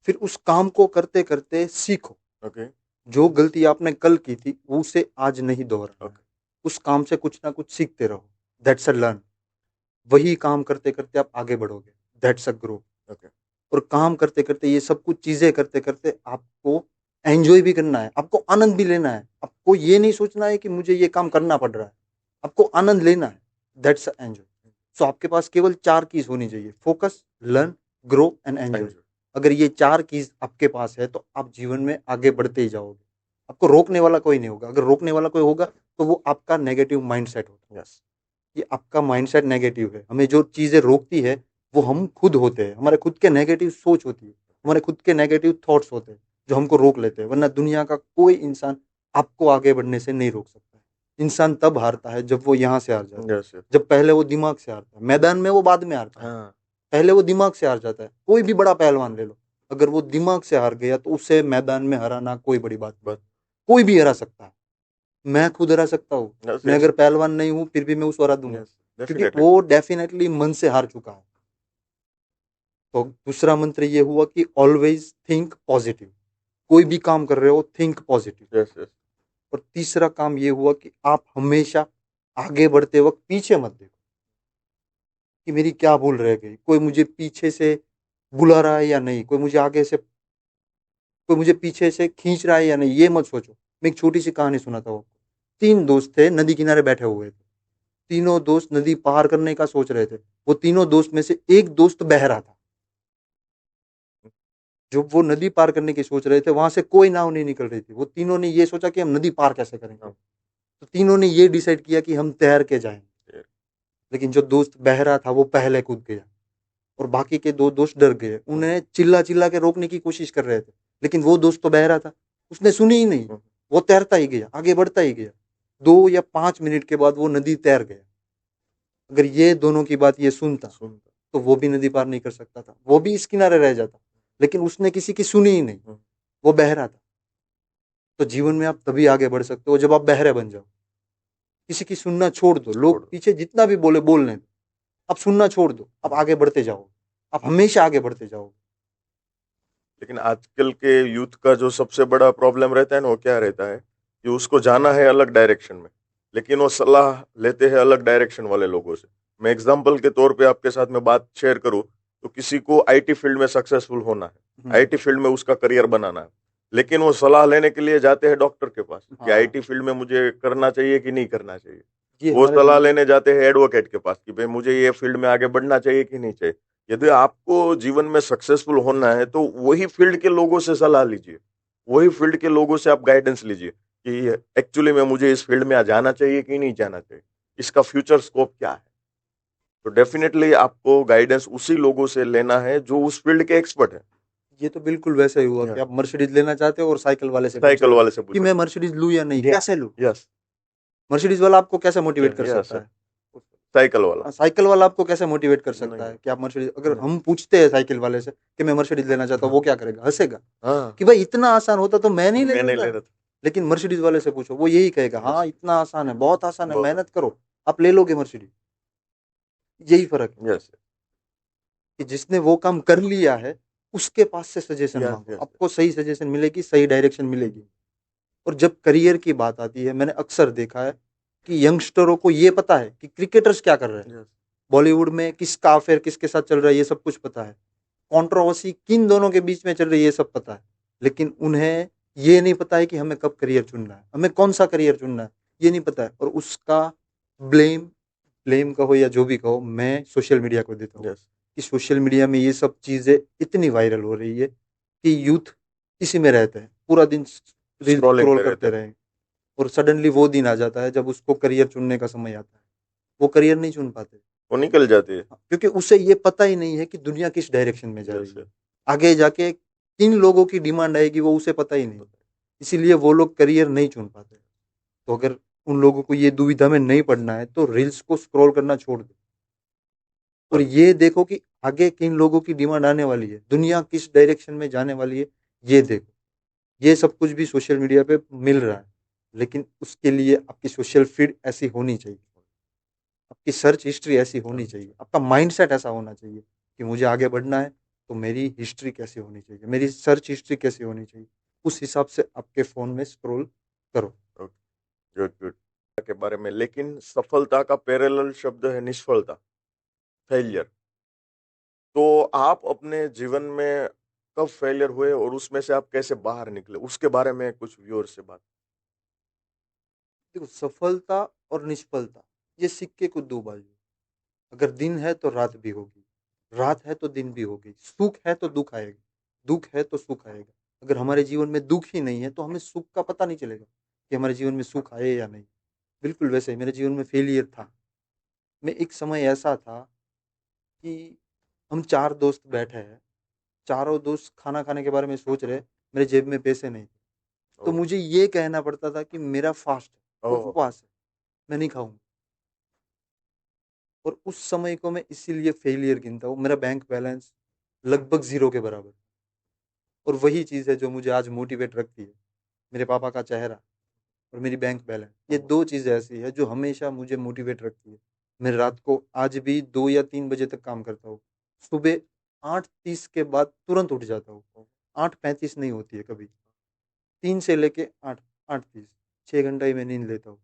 फिर उस काम को करते करते सीखो। ओके। जो गलती आपने कल की थी उसे आज नहीं दोहराना है। ओके। उस काम से कुछ ना कुछ सीखते रहो। That's a learn. वही काम करते करते आप आगे बढ़ोगे। That's a grow. ओके। और काम करते करते, ये सब कुछ चीजें करते करते, आपको एंजॉय भी करना है, आपको आनंद भी लेना है। आपको ये नहीं सोचना है कि मुझे ये काम करना पड़ रहा है, आपको आनंद लेना है। That's a enjoy. सो आपके पास केवल 4 कीज होनी चाहिए: focus, learn, grow and enjoy. Enjoy. अगर ये 4 कीज आपके पास है तो आप जीवन में आगे बढ़ते ही जाओगे। आपको रोकने वाला कोई नहीं होगा। अगर रोकने वाला कोई होगा तो वो आपका नेगेटिव माइंडसेट होगा। यस। ये आपका माइंडसेट नेगेटिव है। हमें जो चीजें रोकती है वो हम खुद होते हैं। हमारे खुद के नेगेटिव सोच होती है, हमारे खुद के नेगेटिव थॉट्स होते हैं जो हमको रोक लेते हैं। वरना दुनिया का कोई इंसान आपको आगे बढ़ने से नहीं रोक सकता है। इंसान तब हारता है जब वो यहाँ से हार जाता है, यस। यस। जब पहले वो दिमाग से हारता है। मैदान में वो बाद में हारता है, हाँ। पहले वो दिमाग से हार जाता है। कोई भी बड़ा पहलवान ले लो, अगर वो दिमाग से हार गया तो उसे मैदान में हराना कोई बड़ी बात नहीं। बस कोई भी हरा सकता है, मैं खुद हरा सकता हूँ। यस मैं यस अगर पहलवान नहीं हूँ फिर भी मैं उसको हरा दूंगा, यस क्योंकि डेफिनेटली वो डेफिनेटली मन से हार चुका है। तो दूसरा मंत्र ये हुआ कि ऑलवेज थिंक पॉजिटिव। कोई भी काम कर रहे हो थिंक पॉजिटिव। यस यस और तीसरा काम ये हुआ कि आप हमेशा आगे बढ़ते वक्त पीछे मत देखो कि मेरी क्या भूल रह गई, कोई मुझे पीछे से बुला रहा है या नहीं, कोई मुझे पीछे से खींच रहा है या नहीं, ये मत सोचो। मैं एक छोटी सी कहानी सुनाता हूँ। तीन दोस्त थे, नदी किनारे बैठे हुए थे। तीनों दोस्त नदी पार करने का सोच रहे थे। वो तीनों दोस्त में से एक दोस्त बह रहा था। जब वो नदी पार करने की सोच रहे थे, वहां से कोई नाव नहीं निकल रही थी। वो तीनों ने ये सोचा कि हम नदी पार कैसे करेंगे। हाँ तो तीनों ने ये डिसाइड किया कि हम तैर के जाएंगे। ये- लेकिन जो दोस्त बह रहा था वो पहले कूद गया, और बाकी के दो दोस्त डर गए। उन्हें चिल्ला चिल्ला के रोकने की कोशिश कर रहे थे, लेकिन वो दोस्त तो बह रहा था, उसने सुनी ही नहीं। हम्म, वो तैरता ही गया, आगे बढ़ता ही गया। 2 या 5 मिनट के बाद वो नदी तैर गया। अगर ये दोनों की बात ये सुनता सुनता तो वो भी नदी पार नहीं कर सकता था, वो भी इस किनारे रह जाता। लेकिन उसने किसी की सुनी ही नहीं, हम्म, वो बह रहा था। तो जीवन में आप तभी आगे बढ़ सकते हो जब आप बहरे बन जाओ। किसी की सुनना छोड़ दो, छोड़ लोग दो। पीछे जितना भी बोले बोलने दो। आप सुनना छोड़ दो, आप आगे बढ़ते जाओ। आप हमेशा आगे बढ़ते जाओ। लेकिन आजकल के यूथ का जो सबसे बड़ा प्रॉब्लम रहता है ना, वो क्या रहता है कि उसको जाना है अलग डायरेक्शन में, लेकिन वो सलाह लेते हैं अलग डायरेक्शन वाले लोगों से। मैं एग्जांपल के तौर पे आपके साथ में बात शेयर करूं, तो किसी को आईटी फील्ड में सक्सेसफुल होना है, हम्म, आईटी फील्ड में उसका करियर बनाना है, लेकिन वो सलाह लेने के लिए जाते हैं डॉक्टर के पास कि हाँ, आईटी फील्ड में मुझे करना चाहिए कि नहीं करना चाहिए। ये वो हमारे सलाह समाज। लेने जाते हैं एडवोकेट के पास कि भाई मुझे ये फील्ड में आगे बढ़ना चाहिए कि नहीं चाहिए। यदि आपको जीवन में सक्सेसफुल होना है तो वही फील्ड के लोगों से सलाह लीजिए, वही फील्ड के लोगों से आप गाइडेंस लीजिए कि एक्चुअली में मुझे इस फील्ड में आ जाना चाहिए कि नहीं जाना चाहिए, इसका फ्यूचर स्कोप क्या है। तो डेफिनेटली आपको गाइडेंस उसी लोगों से लेना है जो उस फील्ड के एक्सपर्ट है। ये तो बिल्कुल वैसा ही हुआ कि आप मर्सिडीज लेना चाहते हो और साइकिल वाले से पूछ साइकिल रहे हो वाले से कि पूछो। मैं मर्सिडीज लूं या नहीं, कैसे लूं। यस मर्सिडीज वाला आपको कैसे मोटिवेट कर यस सकता है। साइकिल वाला साइकिल वाला आपको कैसे मोटिवेट कर सकता नहीं है कि आप मर्सिडीज, अगर नहीं। हम पूछते हैं साइकिल वाले से कि मैं मर्सिडीज लेना चाहता हूँ, हाँ वो क्या करेगा, हंसेगा हाँ कि भाई इतना आसान होता तो मैं नहीं ले मैं नहीं ले लेता। रहा था। लेकिन मर्सिडीज वाले से पूछो, वो यही कहेगा, यस हाँ इतना आसान है, बहुत आसान है, बहुत मेहनत करो, आप ले लोगे मर्सिडीज। यही फर्क है यस कि जिसने वो काम कर लिया है उसके पास से सजेशन यस मांगो, यस आपको सही सजेशन मिलेगी, सही डायरेक्शन मिलेगी। और जब करियर की बात आती है, मैंने अक्सर देखा है कि यंगस्टरों को ये पता है कि क्रिकेटर्स क्या कर रहे हैं, यस बॉलीवुड में किसका अफेयर किसके साथ चल रहा है, ये सब कुछ पता है, कंट्रोवर्सी किन दोनों के बीच में चल रही है, ये सब पता है। लेकिन उन्हें ये नहीं पता है कि हमें कब करियर चुनना है, हमें कौन सा करियर चुनना है, ये नहीं पता है। और उसका ब्लेम, ब्लेम कहो या जो भी कहो, मैं सोशल मीडिया को देता हूँ यस कि सोशल मीडिया में ये सब चीज़ें इतनी वायरल हो रही है कि यूथ इसी में रहते हैं, पूरा दिन रील स्क्रॉलिंग स्क्रॉल पे रहते करते हैं। रहें। और सडनली वो दिन आ जाता है जब उसको करियर चुनने का समय आता है, वो करियर नहीं चुन पाते। वो निकल जाती है। क्योंकि उसे ये पता ही नहीं है कि दुनिया किस डायरेक्शन में जा रही यस है, आगे जाके किन लोगों की डिमांड आएगी वो उसे पता ही नहीं। यस इसीलिए वो लोग करियर नहीं चुन पाते। तो अगर उन लोगों को ये दुविधा में नहीं पड़ना है तो रील्स को स्क्रॉल करना छोड़ दो, और ये देखो कि आगे किन लोगों की डिमांड आने वाली है, दुनिया किस डायरेक्शन में जाने वाली है, ये देखो। ये सब कुछ भी सोशल मीडिया पे मिल रहा है, लेकिन उसके लिए आपकी सोशल फीड ऐसी होनी चाहिए, आपकी सर्च हिस्ट्री ऐसी होनी चाहिए, आपका माइंडसेट ऐसा होना चाहिए कि मुझे आगे बढ़ना है तो मेरी हिस्ट्री कैसी होनी चाहिए, मेरी सर्च हिस्ट्री कैसी होनी चाहिए, उस हिसाब से आपके फ़ोन में स्क्रॉल करो। गुड गुड के बारे में। लेकिन सफलता का पैरेलल शब्द है निष्फलता, फेलियर। तो आप अपने जीवन में कब फेलियर हुए और उसमें से आप कैसे बाहर निकले, उसके बारे में कुछ व्यूअर से बात। देखो, सफलता और निष्फलता ये सिक्के को दो बाजू है। अगर दिन है तो रात भी होगी, रात है तो दिन भी होगी, सुख है तो दुख आएगा, दुख है तो सुख आएगा। अगर हमारे जीवन में दुख ही नहीं है तो हमें सुख का पता नहीं चलेगा कि हमारे जीवन में सुख आए या नहीं। बिल्कुल वैसे ही मेरे जीवन में फेलियर था। मैं एक समय ऐसा था कि हम 4 दोस्त बैठे हैं, चारों दोस्त खाना खाने के बारे में सोच रहे हैं, मेरे जेब में पैसे नहीं थे। तो ओह मुझे ये कहना पड़ता था कि मेरा फास्ट है, ओह उपवास है, मैं नहीं खाऊँगा। और उस समय को मैं इसीलिए फेलियर गिनता हूँ। मेरा बैंक बैलेंस लगभग ज़ीरो के बराबर, और वही चीज़ है जो मुझे आज मोटिवेट रखती है। मेरे पापा का चेहरा और मेरी बैंक बैलेंस, ये 2 चीज़ें ऐसी है जो हमेशा मुझे मोटिवेट रखती है। मैं रात को आज भी 2 या 3 बजे तक काम करता हूँ। सुबह 8:30 के बाद तुरंत उठ जाता हूँ। 8:35 नहीं होती है कभी। 3 से लेके 8:30 6 घंटा ही मैं नींद लेता हूँ।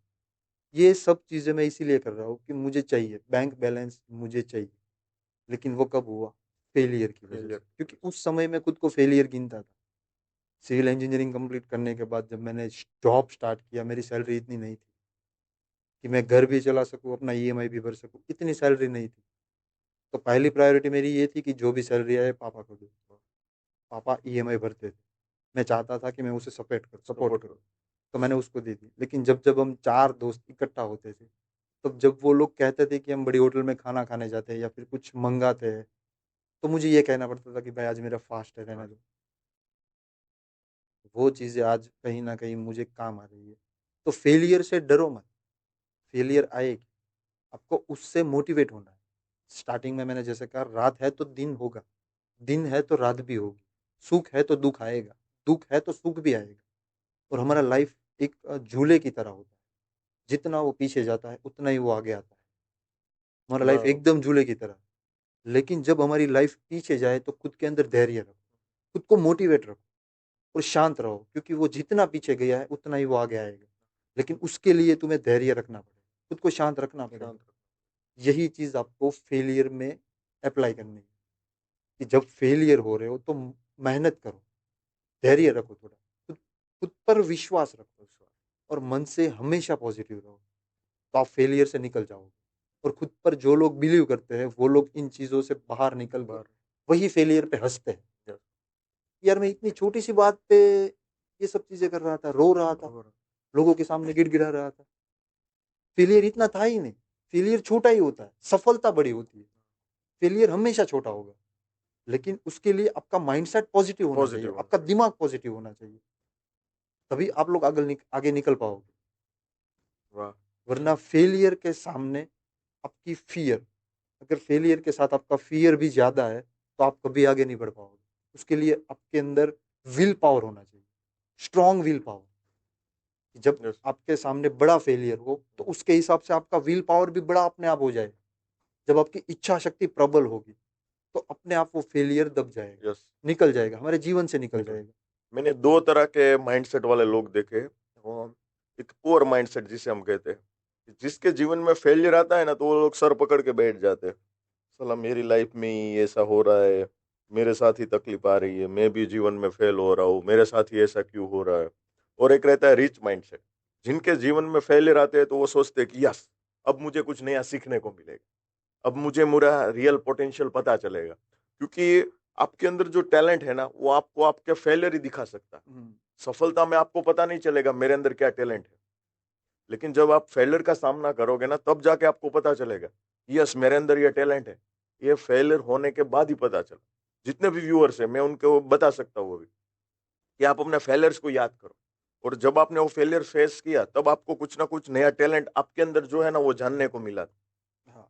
ये सब चीज़ें मैं इसीलिए कर रहा हूँ कि मुझे चाहिए, बैंक बैलेंस मुझे चाहिए। लेकिन वो कब हुआ? फेलियर की वजह से। फेलियर। क्योंकि उस समय मैं खुद को फेलियर गिनता था। सिविल इंजीनियरिंग कंप्लीट करने के बाद जब मैंने जॉब स्टार्ट किया, मेरी सैलरी इतनी नहीं थी कि मैं घर भी चला सकूँ, अपना ईएमआई भी भर सकूँ, इतनी सैलरी नहीं थी। तो पहली प्रायोरिटी मेरी ये थी कि जो भी सैलरी आए पापा को दूँ। पापा ईएमआई भरते थे। मैं चाहता था कि मैं उसे सपोर्ट सपोर्ट करूँ, करो। तो मैंने उसको दे दी। लेकिन जब हम 4 दोस्त इकट्ठा होते थे, तब जब वो लोग कहते थे कि हम बड़ी होटल में खाना खाने जाते हैं या फिर कुछ मँगाते हैं, तो मुझे ये कहना पड़ता था कि भाई आज मेरा फास्ट है, रहने दो। वो चीज़ें आज कहीं न कहीं मुझे काम आ रही है। तो फेलियर से डरो मत, फेलियर आएगी, आपको उससे मोटिवेट होना है। स्टार्टिंग में मैंने जैसे कहा, रात है तो दिन होगा, दिन है तो रात भी होगी, सुख है तो दुःख आएगा, दुःख है तो सुख भी आएगा। और हमारा लाइफ एक झूले की तरह होता है, जितना वो पीछे जाता है उतना ही वो आगे आता है। हमारा लाइफ हाँ, एकदम झूले की तरह। लेकिन जब हमारी लाइफ पीछे जाए तो खुद के अंदर धैर्य रखो, खुद को मोटिवेट रखो और शांत रहो, क्योंकि वो जितना पीछे गया है उतना ही वो आगे आएगा। लेकिन उसके लिए तुम्हें धैर्य रखना पड़ेगा, खुद को शांत रखना पड़ेगा। शांत यही चीज़ आपको फेलियर में अप्लाई करनी है कि जब फेलियर हो रहे हो तो मेहनत करो, धैर्य रखो थोड़ा, खुद खुद पर विश्वास रखो और मन से हमेशा पॉजिटिव रहो, तो आप फेलियर से निकल जाओगे। और खुद पर जो लोग बिलीव करते हैं वो लोग इन चीज़ों से बाहर निकल के बाहर। वही फेलियर पे हँसते हैं। यस। यार मैं इतनी छोटी-सी बात पे ये सब चीज़ें कर रहा था, रो रहा था, और लोगों के सामने गिड़गिड़ा रहा था। फेलियर इतना था ही नहीं, फेलियर छोटा ही होता है, सफलता बड़ी होती है। फेलियर हमेशा छोटा होगा, लेकिन उसके लिए आपका माइंडसेट पॉजिटिव होना चाहिए, पॉजिटिव होना आपका चाहिए। दिमाग पॉजिटिव होना चाहिए, तभी आप लोग आगे निकल पाओगे। वाह! वरना फेलियर के सामने आपकी फ़ियर, अगर फेलियर के साथ आपका फ़ियर भी ज़्यादा है, तो आप कभी आगे नहीं बढ़ पाओगे। उसके लिए आपके अंदर विल पावर होना चाहिए, स्ट्रॉन्ग विल पावर। जब यस। आपके सामने बड़ा फेलियर हो, तो उसके हिसाब से आपका विल पावर भी बड़ा अपने आप हो जाए। जब आपकी इच्छा शक्ति प्रबल होगी, तो अपने आप वो फेलियर दब जाएगा, यस। निकल जाएगा, हमारे जीवन से निकल निकल। जाएगा। मैंने 2 तरह के माइंडसेट वाले लोग देखे। एक पुअर माइंडसेट जिसे हम कहते हैं। जिसके जीवन में फेलियर आता है ना, तो वो लोग सर पकड़ के बैठ जाते हैं। साला मेरी लाइफ में ही ऐसा हो रहा है, मेरे साथ ही तकलीफ आ रही है, मैं भी जीवन में फेल हो रहा हूँ, मेरे साथ ही ऐसा क्यों हो रहा है। और एक रहता है रिच माइंडसेट, जिनके जीवन में फेलियर आते हैं तो वो सोचते हैं कि यस, अब मुझे कुछ नया सीखने को मिलेगा, अब मुझे मेरा रियल पोटेंशियल पता चलेगा। क्योंकि आपके अंदर जो टैलेंट है ना, वो आपको आपके फेलियर ही दिखा सकता है। हुँ, सफलता में आपको पता नहीं चलेगा मेरे अंदर क्या टैलेंट है। लेकिन जब आप फेलियर का सामना करोगे ना, तब जाके आपको पता चलेगा, यस मेरे अंदर ये टैलेंट है। ये फेलियर होने के बाद ही पता चला। जितने भी व्यूअर्स हैं, मैं उनको बता सकता हूँ अभी कि आप अपने फेलियर्स को याद करो, और जब आपने वो फेलियर फेस किया, तब आपको कुछ ना कुछ नया टैलेंट आपके अंदर जो है ना, वो जानने को मिला। हाँ,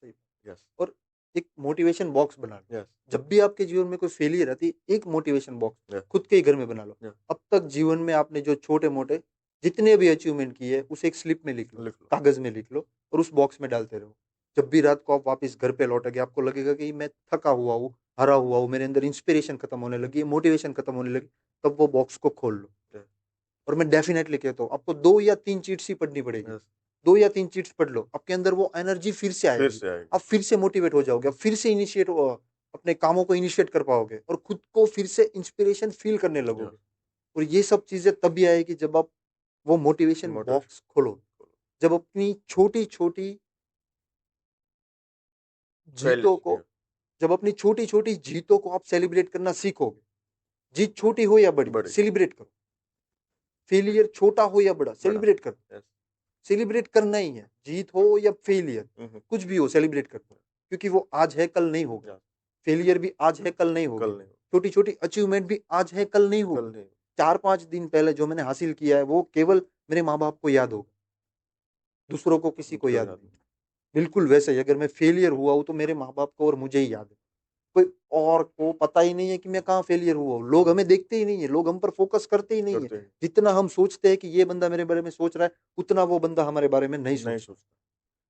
सही। यस। और एक मोटिवेशन बॉक्स बना लो। यस। जब भी आपके जीवन में कोई फेलियर आती है, एक मोटिवेशन बॉक्स यस। खुद के ही घर में बना लो। यस। अब तक जीवन में आपने जो छोटे-मोटे जितने भी अचीवमेंट किए, उसे एक स्लिप में लिख लो, लिख लो। कागज़ में लिख लो और उस बॉक्स में डालते रहो। जब भी रात को आप वापस घर पे लौटोगे, आपको लगेगा कि मैं थका हुआ हूँ, हारा हुआ हूँ, मेरे अंदर इंस्पिरेशन खत्म होने लगी है, मोटिवेशन खत्म होने लगी, तब वो बॉक्स को खोल लो। यस। और मैं डेफिनेटली कहता हूँ, आपको 2 या 3 चीट्स ही पढ़नी पड़ेगी। यस। 2 या 3 चीट्स पढ़ लो, आपके अंदर वो एनर्जी फिर से फिर आएगी। से आएगी। आप फिर से मोटिवेट हो जाओगे, आप फिर से अपने कामों को इनिशिएट कर पाओगे और खुद को फिर से इंस्पिरेशन फ़ील करने यस। लगोगे। और ये सब चीज़ें तभी आएगी जब आप वो मोटिवेशन मोटिवेशन। बॉक्स खोलो। जब अपनी छोटी-छोटी जीतों फेलियर। को जब अपनी छोटी-छोटी जीतों को आप सेलिब्रेट करना सीखोगे, जीत छोटी हो या बड़ी, बड़ी। सेलिब्रेट करो। फेलियर छोटा हो या बड़ा, बड़ा। सेलिब्रेट करो। यस। सेलिब्रेट करना ही है, जीत हो या फेलियर, हम्म। कुछ भी हो सेलिब्रेट कर दो, क्योंकि वो आज है कल नहीं होगा। यस। फेलियर भी आज है कल नहीं होगी, कल नहीं। छोटी-छोटी अचीवमेंट भी आज है कल नहीं कल होगी। नहीं। 4-5 दिन पहले जो मैंने हासिल किया है वो केवल मेरे माँ-बाप को याद होगा, दूसरों को किसी को दूसरों याद याद नहीं। नहीं। बिल्कुल वैसे ही अगर मैं फेलियर हुआ हूँ तो मेरे माँ बाप को और मुझे ही याद है, कोई और को पता ही नहीं है कि मैं कहाँ फेलियर हुआ हूँ। लोग हमें देखते ही नहीं है, लोग हम पर फोकस करते ही नहीं है। करते हैं, जितना हम सोचते हैं कि ये बंदा मेरे बारे में सोच रहा है, उतना वो बंदा हमारे बारे में नहीं नहीं सोचता। सोचता,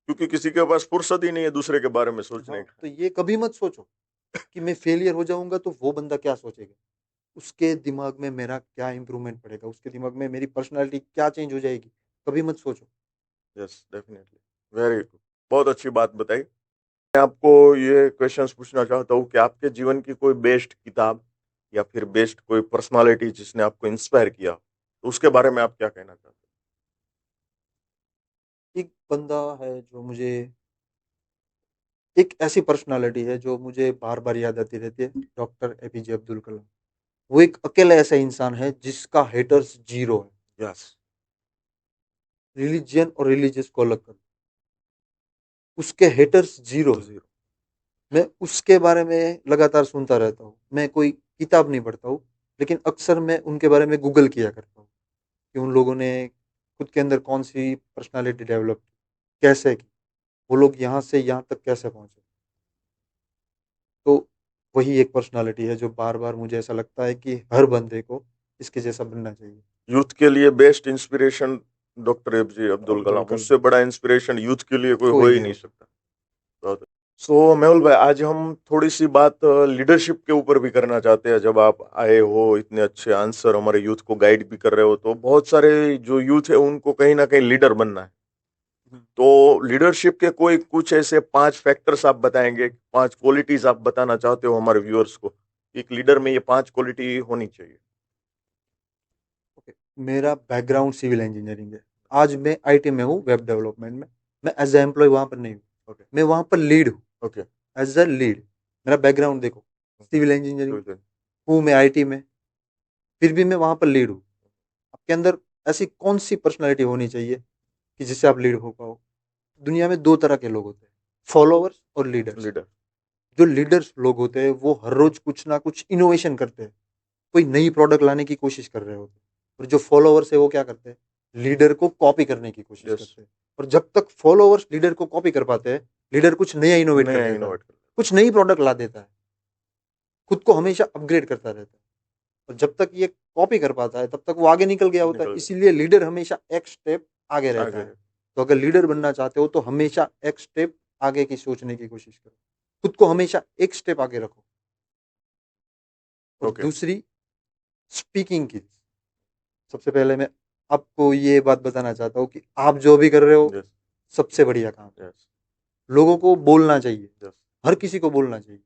क्योंकि किसी के पास फुर्सत ही नहीं है दूसरे के बारे में सोचने हाँ, का। तो ये कभी मत सोचो कि मैं फेलियर हो जाऊंगा तो वो बंदा क्या सोचेगा, उसके दिमाग में मेरा क्या इंप्रूवमेंट पड़ेगा, उसके दिमाग में मेरी पर्सनालिटी क्या चेंज हो जाएगी, कभी मत सोचो। यस, डेफिनेटली, वेरी गुड, बहुत अच्छी बात बताई। मैं आपको ये क्वेश्चंस पूछना चाहता हूँ कि आपके जीवन की कोई बेस्ट किताब या फिर बेस्ट कोई पर्सनालिटी जिसने आपको इंस्पायर किया, तो उसके बारे में आप क्या कहना चाहते एक बंदा है जो मुझे, एक ऐसी पर्सनालिटी है जो मुझे बार बार याद आती रहती है, डॉक्टर एपीजे अब्दुल कलाम। वो एक अकेला ऐसा इंसान है जिसका हेटर्स जीरो है। हैं? यस, रिलीजियन और रिलीजियस को अलग कर, उसके हेटर्स जीरो है। जीरो। मैं उसके बारे में लगातार सुनता रहता हूँ। मैं कोई किताब नहीं पढ़ता हूँ, लेकिन अक्सर मैं उनके बारे में गूगल किया करता हूँ कि उन लोगों ने खुद के अंदर कौन सी पर्सनालिटी डेवलप की, कैसे की, वो लोग यहाँ से यहाँ तक कैसे पहुंचे। तो वही एक पर्सनालिटी है जो बार बार मुझे ऐसा लगता है कि हर बंदे को इसके जैसा बनना चाहिए। यूथ के लिए best inspiration doctor APJ Abdul Abdul Kalam, Kalam, उससे बड़ा इंस्पिरेशन यूथ के लिए कोई हो कोई ही नहीं नहीं होगा। सकता। सो मेहुल भाई, आज हम थोड़ी सी बात लीडरशिप के ऊपर भी करना चाहते हैं। जब आप आए हो, इतने अच्छे आंसर हमारे यूथ को गाइड भी कर रहे हो, तो बहुत सारे जो यूथ है उनको कहीं ना कहीं लीडर बनना है। हम्म। तो लीडरशिप के कोई कुछ ऐसे 5 फैक्टर्स आप बताएंगे, 5 क्वालिटीज आप बताना चाहते हो हमारे व्यूअर्स को, एक लीडर में ये 5 क्वालिटी होनी चाहिए? ओके, मेरा बैकग्राउंड सिविल इंजीनियरिंग है। आज मैं आईटी में हूँ, वेब डेवलपमेंट में। मैं एज ए एम्प्लॉय वहाँ पर नहीं हूँ, ओके। मैं वहाँ पर लीड हूँ, ओके। As a lead. मेरा बैकग्राउंड देखो, सिविल इंजीनियरिंग हूँ मैं, आईटी में, फिर भी मैं वहाँ पर लीड हूँ। आपके अंदर ऐसी कौन सी पर्सनैलिटी होनी चाहिए कि जिससे आप लीड हो पाओ? दुनिया में दो तरह के लोग होते हैं, फॉलोअर्स और लीडर्स। लीडर। जो लीडर्स लोग होते हैं वो हर रोज कुछ ना कुछ इनोवेशन करते हैं, कोई नई प्रोडक्ट लाने की कोशिश कर रहे होते हैं। और जो फॉलोअर्स है वो क्या करते हैं, लीडर को कॉपी करने की कोशिश यस, करते हैं। और जब तक फॉलोअर्स लीडर को कॉपी कर पाते हैं, लीडर कुछ नया इनोवेट कर नया देता है, इनोवेट कर। कुछ नई प्रोडक्ट ला देता है, खुद को हमेशा अपग्रेड करता रहता है। और जब तक ये कॉपी कर पाता है तब तक वो आगे निकल गया होता है। निकल गया। इसीलिए लीडर हमेशा एक स्टेप आगे रहता आगे है। है। तो अगर लीडर बनना चाहते हो तो हमेशा एक स्टेप आगे की सोचने की कोशिश करो, खुद को हमेशा एक स्टेप आगे रखो। और ओके। दूसरी, स्पीकिंग की। सबसे पहले मैं आपको ये बात बताना चाहता हूँ कि आप जो भी कर रहे हो, यस। सबसे बढ़िया काम है। यस। लोगों को बोलना चाहिए, यस। हर किसी को बोलना चाहिए।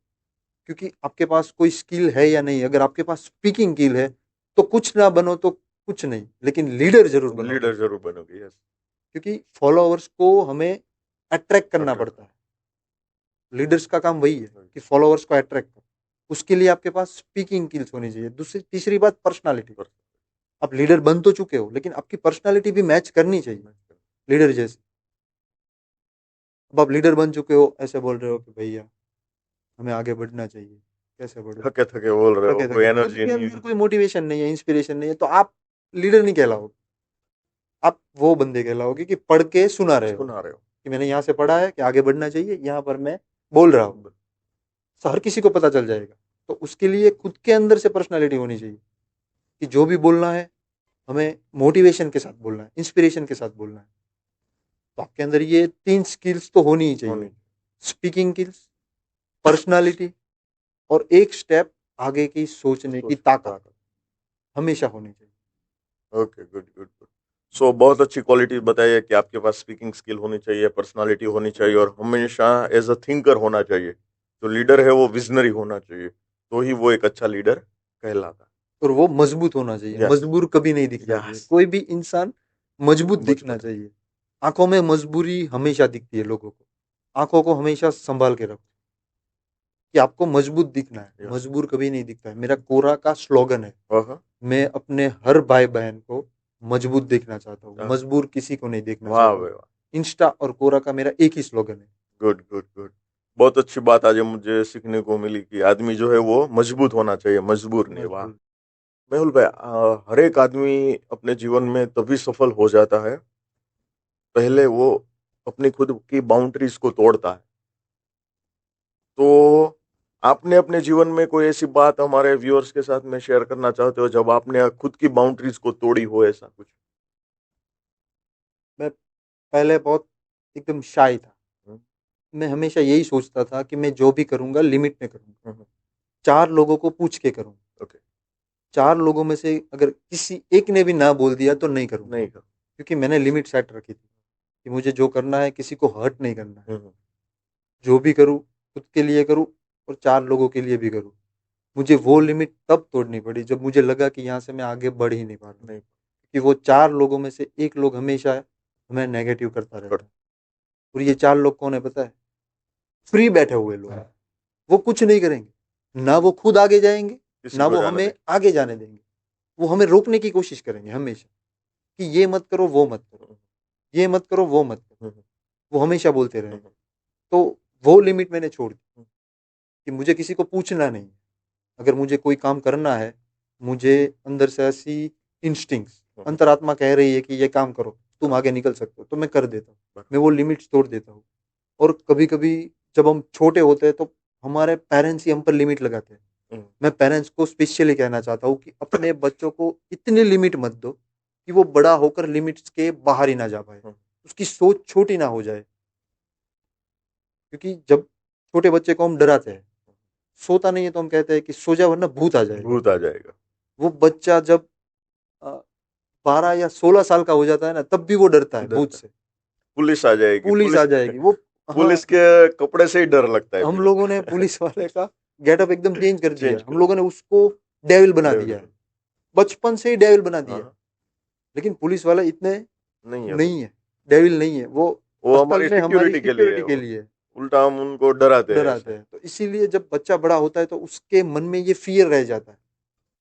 क्योंकि आपके पास कोई स्किल है या नहीं, अगर आपके पास स्पीकिंग स्किल है तो कुछ ना बनो तो कुछ नहीं, लेकिन लीडर जरूर बनोगे। लीडर जरूर बनोगे। यस। क्योंकि फॉलोअर्स को हमें अट्रैक्ट करना अट्रैक्ट। पड़ता है। लीडर्स का काम वही है कि फॉलोअर्स को अट्रैक्ट करो। उसके लिए आपके पास स्पीकिंग स्किल्स होनी चाहिए। दूसरी तीसरी बात, पर्सनालिटी। आप लीडर बन तो चुके हो, लेकिन आपकी पर्सनालिटी भी मैच करनी चाहिए लीडर जैसे। अब आप लीडर बन चुके हो, ऐसे बोल रहे हो कि भैया हमें आगे बढ़ना चाहिए, कैसे बढ़ो, थके थके बोल रहे हो, थके कोई थके, खुद एनर्जी के नहीं अंदर है। कोई मोटिवेशन नहीं है, इंस्पिरेशन नहीं है, तो आप लीडर नहीं कहलाओगे। आप वो बंदे कहलाओगे कि पढ़ के सुना रहे हो, सुना रहे हो। कि मैंने यहाँ से पढ़ा है कि आगे बढ़ना चाहिए, यहाँ पर मैं बोल रहा हूँ, तो हर किसी को पता चल जाएगा। तो उसके लिए खुद के अंदर से पर्सनालिटी होनी चाहिए कि जो भी बोलना है हमें मोटिवेशन के साथ बोलना है, इंस्पिरेशन के साथ बोलना है। तो आपके अंदर ये तीन स्किल्स तो होनी ही होनी। चाहिए, स्पीकिंग स्किल्स, पर्सनालिटी, और एक स्टेप आगे की सोचने की सोचने ताकत का। हमेशा होनी चाहिए। Okay, good good good. So बहुत अच्छी क्वालिटी बताई है कि आपके पास स्पीकिंग स्किल होनी चाहिए, पर्सनालिटी होनी चाहिए, और हमेशा एज अ थिंकर होना चाहिए। जो लीडर है वो विजनरी होना चाहिए, तो ही वो एक अच्छा लीडर कहलाता और वो मजबूत होना चाहिए, है। यस। मजबूर कभी नहीं दिखना चाहिए। यस। कोई भी इंसान मजबूत दिखना मजबूत। चाहिए। आंखों में मजबूरी हमेशा दिखती है लोगों को, आंखों को हमेशा संभाल के रखो कि आपको मजबूत दिखना है, यस। मजबूर कभी नहीं दिखता है। मेरा कोरा का स्लोगन है, हाँ। मैं अपने हर भाई बहन को मजबूत देखना चाहता हूँ, हाँ। मजबूर किसी को नहीं देखना वाह चाहता हूँ। भाई वाह। इंस्टा और कोरा का मेरा एक ही स्लोगन है। Good good good. बहुत अच्छी बात आज मुझे सीखने को मिली कि आदमी जो है वो मजबूत होना चाहिए, मजबूर नहीं। वाह। मजबूत। मेहुल भाई, हर एक आदमी अपने जीवन में तभी सफल हो जाता है, पहले वो अपनी खुद की बाउंड्रीज को तोड़ता है। तो आपने अपने जीवन में कोई ऐसी बात हमारे व्यूअर्स के साथ में शेयर करना चाहते हो जब आपने खुद की बाउंड्रीज को तोड़ी हो, ऐसा कुछ? मैं पहले बहुत एकदम शाय था। हम्म, मैं हमेशा यही सोचता था कि मैं जो भी करूँगा लिमिट में करूँगा। हम्म, 4 लोगों को पूछ के करूँगा। ओके। 4 लोगों में से अगर किसी एक ने भी ना बोल दिया तो नहीं करूँगा। नहीं कर। क्योंकि मैंने लिमिट सेट रखी थी कि मुझे जो करना है किसी को हर्ट नहीं करना है। हम्म, जो भी करूँ खुद के लिए करूँ और 4 लोगों के लिए भी करूँ। मुझे वो लिमिट तब तोड़नी पड़ी जब मुझे लगा कि यहाँ से मैं आगे बढ़ ही नहीं पा रहा हूँ। नहीं क्योंकि वो 4 लोगों में से एक लोग हमेशा हमें नेगेटिव करता कर। रहता है। और ये 4 लोग कौन है पता है? फ्री बैठे हुए लोग। वो कुछ नहीं करेंगे। ना वो खुद आगे जाएँगे, किसी ना को वो जाने हमें दे। आगे जाने देंगे। वो हमें रोकने की कोशिश करेंगे हमेशा कि ये मत करो, वो मत करो, हम्म, ये मत करो, वो मत करो। हम्म, वो हमेशा बोलते हम्म, रहेंगे। तो वो लिमिट मैंने छोड़ दी हम्म, कि मुझे किसी को पूछना नहीं है। अगर मुझे कोई काम करना है, मुझे अंदर से ऐसी इंस्टिंक्ट्स, हम्म, अंतरात्मा कह रही है कि ये काम करो, तुम आगे निकल सकते हो, तो मैं कर देता हूँ। बराबर। मैं वो लिमिट्स तोड़ देता हूँ। और कभी-कभी जब हम छोटे होते हैं तो हमारे पेरेंट्स ही हम पर लिमिट लगाते हैं। हम्म, मैं पेरेंट्स को स्पेशली कहना चाहता हूँ कि अपने बच्चों को इतनी लिमिट मत दो कि वो बड़ा होकर लिमिट्स के बाहर ही ना जा पाए। हम्म, उसकी सोच छोटी ना हो जाए। क्योंकि जब छोटे बच्चे को हम डराते हैं, सोता नहीं है तो हम कहते हैं कि सो जा वरना भूत आ जाएगा। भूत आ जाएगा। वो बच्चा जब अ, 12 या 16 साल का हो जाता है ना, तब भी वो डरता है डर भूत है। से। पुलिस आ जाएगी, पुलिस पुलिस। आ जाएगी। वो हाँ, पुलिस के कपड़े से ही डर लगता है हम फिर। लोगों ने पुलिस वाले का गेटअप एकदम चेंज कर दिया चेंज है। हम कर लोगों दिया। ने उसको डेविल बना दिया है। डेविल। बचपन से ही डेविल बना दिया है। हाँ, लेकिन पुलिस वाले इतने नहीं है नहीं है, डेविल नहीं है। वो वो असल हमारी में हमारी सिक्योरिटी के लिए है सिक्योरिटी के वो। लिए है। उल्टा हम उनको डराते हैं डराते ऐसा। हैं। तो इसीलिए जब बच्चा बड़ा होता है तो उसके मन में ये फ़ियर रह जाता है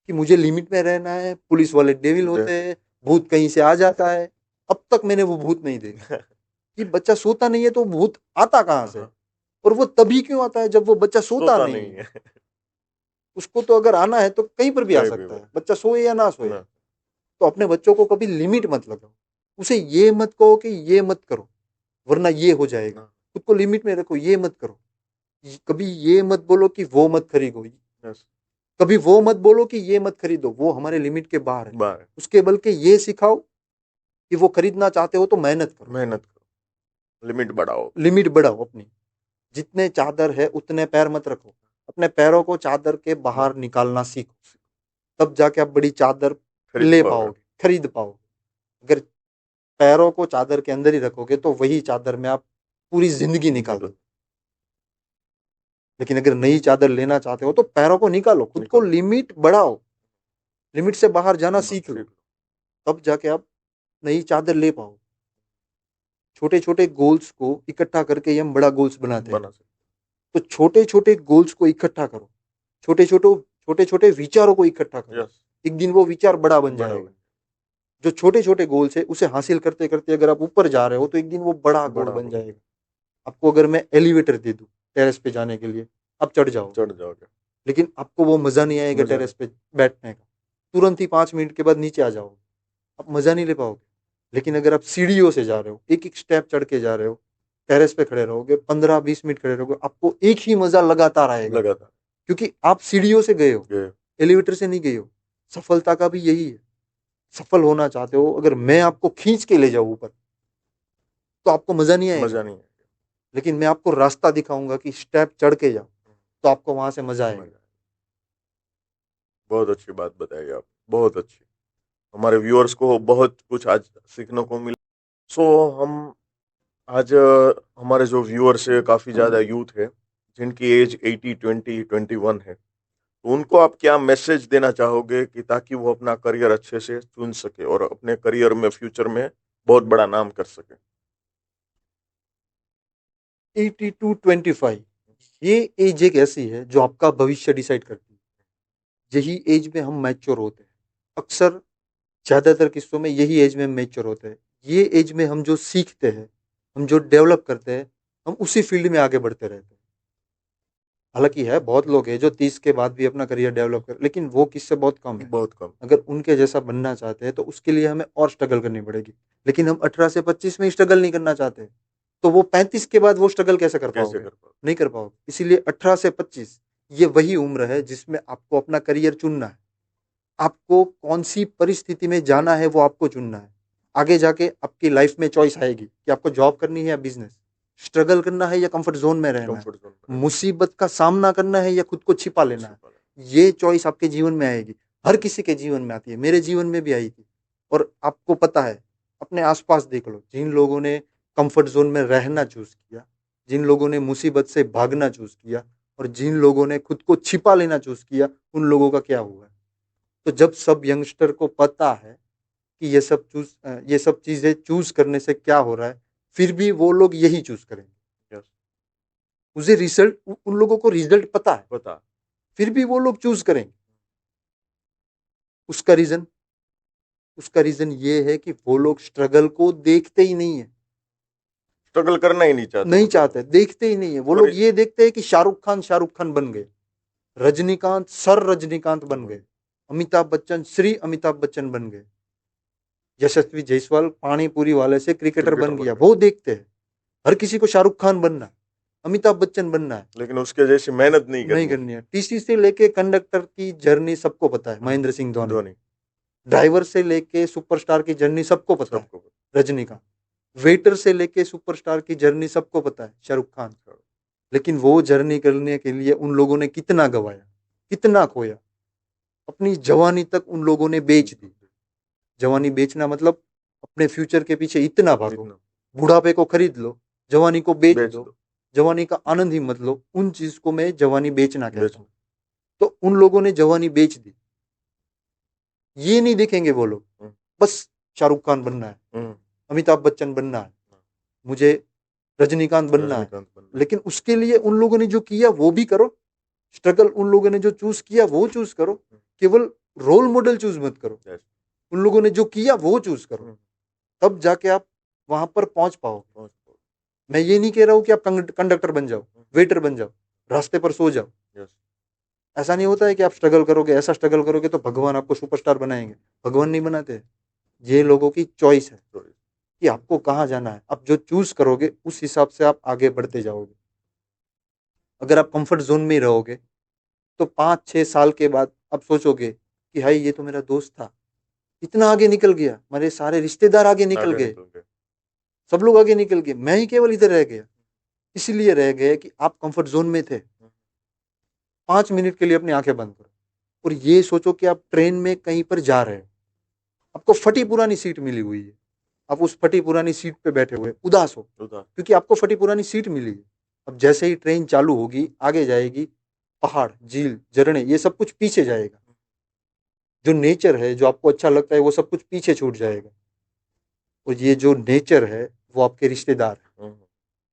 कि मुझे लिमिट में रहना है, पुलिस वाले डेविल डर। होते हैं, भूत कहीं से आ जाता है। अब तक मैंने वो भूत नहीं देखा कि बच्चा सोता नहीं है तो भूत आता कहाँ से? हाँ, और वो तभी क्यों आता है जब वो बच्चा सोता सोता नहीं नहीं है। है। उसको तो अगर आना है तो कहीं पर भी आ कहीं भी सकता वो। है, बच्चा सोए या ना सोए। ना। तो अपने बच्चों को कभी लिमिट मत लगाओ। उसे ये मत कहो कि ये मत करो, वरना ये हो जाएगा। हाँ, खुद को लिमिट में रखो, ये मत करो। कभी ये मत बोलो कि वो मत खरीदो। यस। कभी वो मत बोलो कि ये मत खरीदो, वो हमारे लिमिट के बाहर है। बाहर। उसके बल्कि ये सिखाओ कि वो खरीदना चाहते हो तो मेहनत करो, मेहनत करो, लिमिट बढ़ाओ। लिमिट बढ़ाओ अपनी। जितने चादर है उतने पैर मत रखो। अपने पैरों को चादर के ब- बाहर निकालना सीखो। तब जाके आप बड़ी चादर खरीद ले पाओगे। पाओगे, खरीद पाओगे। अगर पैरों को चादर के अंदर ही रखोगे तो वही चादर में आप पूरी जिंदगी निकाल निकल। दोगे। लेकिन अगर नई चादर लेना चाहते हो तो पैरों को निकालो, खुद को निकल। लिमिट बढ़ाओ, लिमिट से बाहर जाना सीख लो। सीख लो। तब जाके आप नई चादर ले पाओ। छोटे छोटे गोल्स को इकट्ठा करके ही हम बड़ा गोल्स बनाते हैं। बना सकते। तो छोटे छोटे गोल्स को इकट्ठा करो, छोटे छोटे विचारों को इकट्ठा करो। यस। एक दिन वो विचार बड़ा बन बड़ा जाएगा। बन। जो छोटे छोटे गोल्स है उसे हासिल करते करते अगर आप ऊपर जा रहे हो तो एक दिन वो बड़ा गोल बड़ा बन हो। जाएगा। आपको अगर मैं एलिवेटर दे दूं टेरेस पे जाने के लिए, आप चढ़ जाओगे। चढ़ जाओगे। लेकिन आपको वो मजा नहीं आएगा मजा टेरेस नहीं। पे बैठने का। तुरंत ही 5 मिनट के बाद नीचे आ जाओगे। आप मजा नहीं ले पाओगे। लेकिन अगर आप सीढ़ियों से जा रहे हो, एक एक स्टेप चढ़ के जा रहे हो, टेरेस पे खड़े रहोगे, 15-20 मिनट खड़े रहोगे, आपको एक ही मजा लगातार आएगा। लगातार। क्योंकि आप सीढ़ियों से गए हो, गए। एलिवेटर से नहीं गए हो। सफलता का भी यही है। सफल होना चाहते हो, अगर मैं आपको खींच के ले जाऊं ऊपर तो आपको मजा नहीं आएगा। मजा नहीं लेकिन मैं आपको रास्ता दिखाऊंगा कि स्टेप चढ़ के जाओ, तो आपको वहां से मजा आएगा। आएगा। मजा। बहुत अच्छी बात बताई आप। बहुत अच्छी। हमारे व्यूअर्स को बहुत कुछ आज सीखने को मिला। सो हम आज हमारे जो व्यूअर्स है काफी ज्यादा यूथ है जिनकी एज 80, 20, 21 है। तो उनको आप क्या मैसेज देना चाहोगे कि ताकि वो अपना करियर अच्छे से चुन सके और अपने करियर में फ्यूचर में बहुत बड़ा नाम कर सके? 80 to 25 ये एज एक ऐसी है जो आपका भविष्य डिसाइड करती है। यही एज में हम मैच्योर होते हैं। अक्सर ज्यादातर किस्सों में यही एज में मैच्योर होते हैं। ये एज में हम जो सीखते हैं, हम जो डेवलप करते हैं, हम उसी फील्ड में आगे बढ़ते रहते हैं। हालांकि है बहुत लोग हैं जो 30 के बाद भी अपना करियर डेवलप कर, लेकिन वो किस्से बहुत कम है। बहुत कम। अगर उनके जैसा बनना चाहते हैं तो उसके लिए हमें और स्ट्रगल करनी पड़ेगी। लेकिन हम 18 से 25 में स्ट्रगल नहीं करना चाहते, तो वो 35 के बाद वो स्ट्रगल कैसे कर कैसे पाओगे? कर पाओगे? नहीं कर पाओगे। इसीलिए 18 से 25 ये वही उम्र है जिसमें आपको अपना करियर चुनना है। आपको कौन-सी परिस्थिति में जाना है वो आपको चुनना है। आगे जाके आपकी लाइफ में चॉइस आएगी कि आपको जॉब करनी है या बिज़नेस, स्ट्रगल करना है या कम्फर्ट ज़ोन में रहना है, कंफर्ट जोन में मुसीबत का सामना करना है या खुद को छिपा लेना है। छिपा लेना। ये चॉइस आपके जीवन में आएगी। हर किसी के जीवन में आती है, मेरे जीवन में भी आई थी। और आपको पता है, अपने आस-पास देख लो, जिन लोगों ने कम्फर्ट ज़ोन में रहना चूज़ किया, जिन लोगों ने मुसीबत से भागना चूज़ किया और जिन लोगों ने खुद को छिपा लेना चूज़ किया, उन लोगों का क्या हुआ है? तो जब सब यंगस्टर को पता है कि ये सब चीज़ें चूज़ करने से क्या हो रहा है, फिर भी वो लोग यही चूज़ करेंगे। यस, उसे रिज़ल्ट उन लोगों को रिज़ल्ट पता है, पता। फिर भी वो लोग चूज़ करेंगे। उसका रीज़न उसका रीज़न ये है कि वो लोग स्ट्रगल को देखते ही नहीं है। स्ट्रगल करना ही नहीं चाहते नहीं वो लोग। चाहते, देखते ही नहीं है। वो और लोग ये देखते हैं कि शाहरुख खान बन गए, रजनीकांत सर रजनीकांत बन गए, अमिताभ बच्चन श्री अमिताभ बच्चन बन गए, यशस्वी जायसवाल पानी पूरी वाले से क्रिकेटर क्रिकेटर बन बन गया। गए। वो देखते हैं। हर किसी को शाहरुख खान बनना है, अमिताभ बच्चन बनना है, लेकिन उसके जैसी मेहनत नहीं नहीं करनी। करनी है। टीसी से लेके कंडक्टर की जर्नी सबको पता है, महेंद्र सिंह धोनी। धोनी ड्राइवर से लेके सुपरस्टार की जर्नी सबको पता है, सबको पता। रजनीकांत। वेटर से लेके सुपरस्टार की जर्नी सबको पता है, शाहरुख खान। लेकिन वो जर्नी करने के लिए उन लोगों ने कितना गवाया, कितना खोया। अपनी जवानी तक उन लोगों ने बेच दी। जवानी बेचना मतलब अपने फ्यूचर के पीछे इतना भागो, इतना बुढ़ापे को खरीद लो, जवानी को बेच बेच दो, दो। जवानी का आनंद ही मत लो। उन चीज को मैं जवानी बेचना कहता बेच हूँ। तो उन लोगों ने जवानी बेच दी। ये नहीं देखेंगे वो लोग, हम्म, बस शाहरुख खान बनना है, हम्म, अमिताभ बच्चन बनना है, मुझे रजनीकांत बनना है। रजनीकांत बनना। लेकिन उसके लिए उन लोगों ने जो किया वो भी करो। स्ट्रगल उन लोगों ने जो चूज किया वो चूज करो। केवल रोल मॉडल चूज मत करो। Yes. उन लोगों ने जो किया वो चूज करो, हम्म, तब जाके आप वहां पर पहुंच पाओगे। पहुंच पाओ। मैं ये नहीं कह रहा हूं कि आप कंडक्टर बन जाओ, वेटर बन जाओ, रास्ते पर सो जाओ। Yes. ऐसा नहीं होता है कि आप स्ट्रगल करोगे, ऐसा स्ट्रगल करोगे तो भगवान आपको सुपरस्टार बनाएंगे। भगवान नहीं बनाते। ये लोगों की चॉइस है Sorry. कि आपको कहाँ जाना है। आप जो चूज करोगे उस हिसाब से आप आगे बढ़ते जाओगे। अगर आप कंफर्ट जोन में ही रहोगे तो 5-6 साल के बाद आप सोचोगे कि भाई ये तो मेरा दोस्त था, इतना आगे निकल गया, मेरे सारे रिश्तेदार आगे निकल आगे गए, निकल गए। सब लोग आगे निकल गए, मैं ही केवल इधर रह गया। इसलिए रह गए कि आप कंफर्ट जोन में थे। 5 मिनट के लिए अपनी आंखें बंद करो और ये सोचो कि आप ट्रेन में कहीं पर जा रहे हो, आपको फटी पुरानी सीट मिली हुई है, आप उस फटी पुरानी सीट पे बैठे हुए उदास हो उदास। क्योंकि आपको फटी पुरानी सीट मिली है। अब जैसे ही ट्रेन चालू होगी आगे जाएगी, पहाड़ झील झरने ये सब कुछ पीछे जाएगा। जो नेचर है, जो आपको अच्छा लगता है, वो सब कुछ पीछे छूट जाएगा। और ये जो नेचर है वो आपके रिश्तेदार है, हम्म,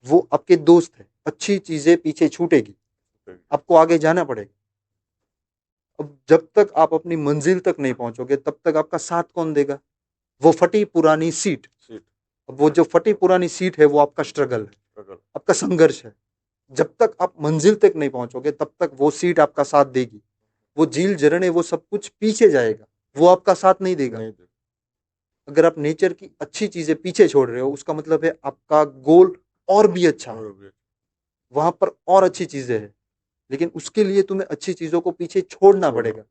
वो आपके दोस्त है। अच्छी चीजें पीछे छूटेगी, आपको आगे जाना पड़ेगा। अब जब तक आप अपनी मंजिल तक नहीं पहुंचोगे तब तक आपका साथ कौन देगा? वो फटी पुरानी सीट। सीट अब वो जो फटी पुरानी सीट है वो आपका स्ट्रगल है, स्ट्रगल। आपका संघर्ष है। जब तक आप मंजिल तक नहीं पहुंचोगे तब तक वो सीट आपका साथ देगी। वो झील झरने वो सब कुछ पीछे जाएगा, वो आपका साथ नहीं देगा। नहीं दे। अगर आप नेचर की अच्छी चीजें पीछे छोड़ रहे हो उसका मतलब है आपका गोल और भी अच्छा है, और भी। वहां पर और अच्छी चीजें हैं। लेकिन उसके लिए तुम्हें अच्छी चीजों को पीछे छोड़ना पड़ेगा,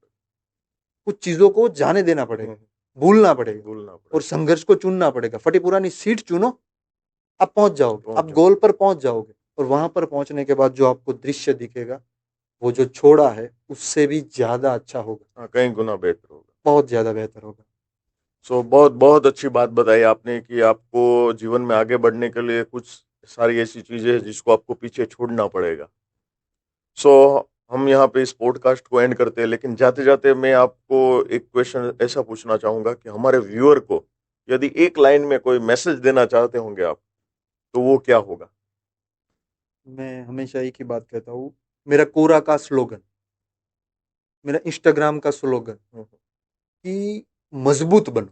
कुछ चीजों को जाने देना पड़ेगा, भूलना पड़ेगा भूलना और पड़ेगा। संघर्ष को चुनना पड़ेगा। फटी पुरानी सीट चुनो, आप पहुंच जाओगे, पहुंच आप जाओ। गोल पर पहुंच जाओगे। और वहां पर पहुंचने के बाद जो आपको दृश्य दिखेगा वो जो छोड़ा है उससे भी ज्यादा अच्छा होगा, हाँ, कई गुना बेहतर होगा। बहुत ज्यादा बेहतर होगा। सो बहुत बहुत अच्छी बात बताई आपने कि आपको जीवन में आगे बढ़ने के लिए कुछ सारी ऐसी चीजें हैं जिसको आपको पीछे छोड़ना पड़ेगा। सो हम यहाँ पे इस पॉडकास्ट को एंड करते हैं, लेकिन जाते जाते मैं आपको एक क्वेश्चन ऐसा पूछना चाहूंगा कि हमारे व्यूअर को यदि एक लाइन में कोई मैसेज देना चाहते होंगे आप, तो वो क्या होगा? मैं हमेशा एक ही बात कहता हूँ, मेरा कोरा का स्लोगन, मेरा इंस्टाग्राम का स्लोगन कि मजबूत बनो,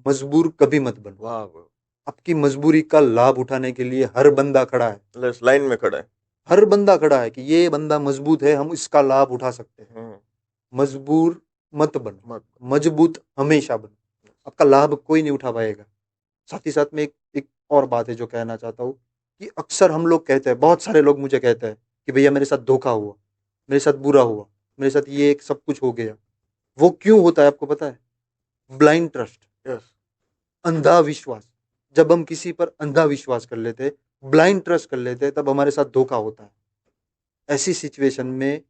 मजबूर कभी मत बनो। वाह वाह। आपकी मजबूरी का लाभ उठाने के लिए हर बंदा खड़ा है, इस लाइन में खड़ा है। हर बंदा खड़ा है कि ये बंदा मजबूत है, हम इसका लाभ उठा सकते हैं। हम्म, मजबूर मत बनो, मत। मजबूत हमेशा बनो। आपका लाभ कोई नहीं उठा पाएगा। साथ ही साथ में एक और बात है जो कहना चाहता हूँ कि अक्सर हम लोग कहते हैं, बहुत सारे लोग मुझे कहते हैं कि भैया मेरे साथ धोखा हुआ, मेरे साथ बुरा हुआ, मेरे साथ ये सब कुछ हो गया। वो क्यों होता है आपको पता है? ब्लाइंड ट्रस्ट, यस, अंधा विश्वास। जब हम किसी पर अंधा विश्वास कर लेते, ब्लाइंड ट्रस्ट कर लेते, तब हमारे साथ धोखा होता है। ऐसी सिचुएशन में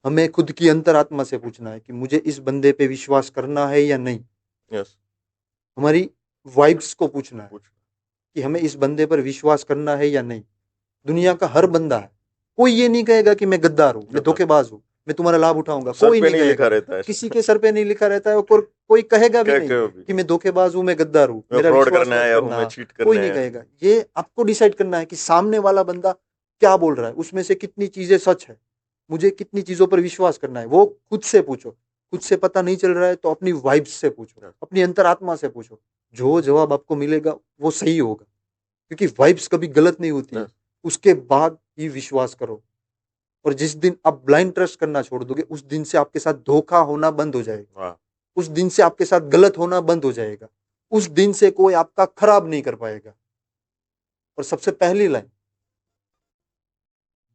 हमें खुद की अंतरात्मा से पूछना है कि मुझे इस बंदे पे विश्वास करना है या नहीं। यस, हमारी वाइब्स को पूछना है कुछ कि हमें इस बंदे पर विश्वास करना है या नहीं। दुनिया का हर बंदा है, कोई ये नहीं कहेगा कि मैं गद्दार हूं, मैं धोखेबाज हूं, मैं तुम्हारा लाभ उठाऊंगा, सर कोई पे नहीं नहीं लिखा कहेगा। रहता है, किसी के सर पे नहीं लिखा रहता है, और कोई कहेगा भी क्या नहीं क्या भी कि मैं धोखेबाज हूं, मैं गद्दार हूं, मैं मेरा फ्रॉड विश्वास करने मत आया हूँ, करना। मैं चीट कोई करने नहीं आया हूँ। कहेगा। ये आपको डिसाइड करना है कि सामने वाला बंदा क्या बोल रहा है, उसमें से कितनी चीजें सच है, मुझे कितनी चीजों पर विश्वास करना है। वो खुद से पूछो। खुद से पता नहीं चल रहा है तो अपनी वाइब्स से पूछो, अपनी अंतरात्मा से पूछो। जो जवाब आपको मिलेगा वो सही होगा, क्योंकि वाइब्स कभी गलत नहीं होती है। यस, उसके बाद ही विश्वास करो। और जिस दिन आप ब्लाइंड ट्रस्ट करना छोड़ दोगे, उस दिन से आपके साथ धोखा होना बंद हो जाएगा। वाह, उस दिन से आपके साथ गलत होना बंद हो जाएगा। उस दिन से कोई आपका खराब नहीं कर पाएगा। और सबसे पहली लाइन,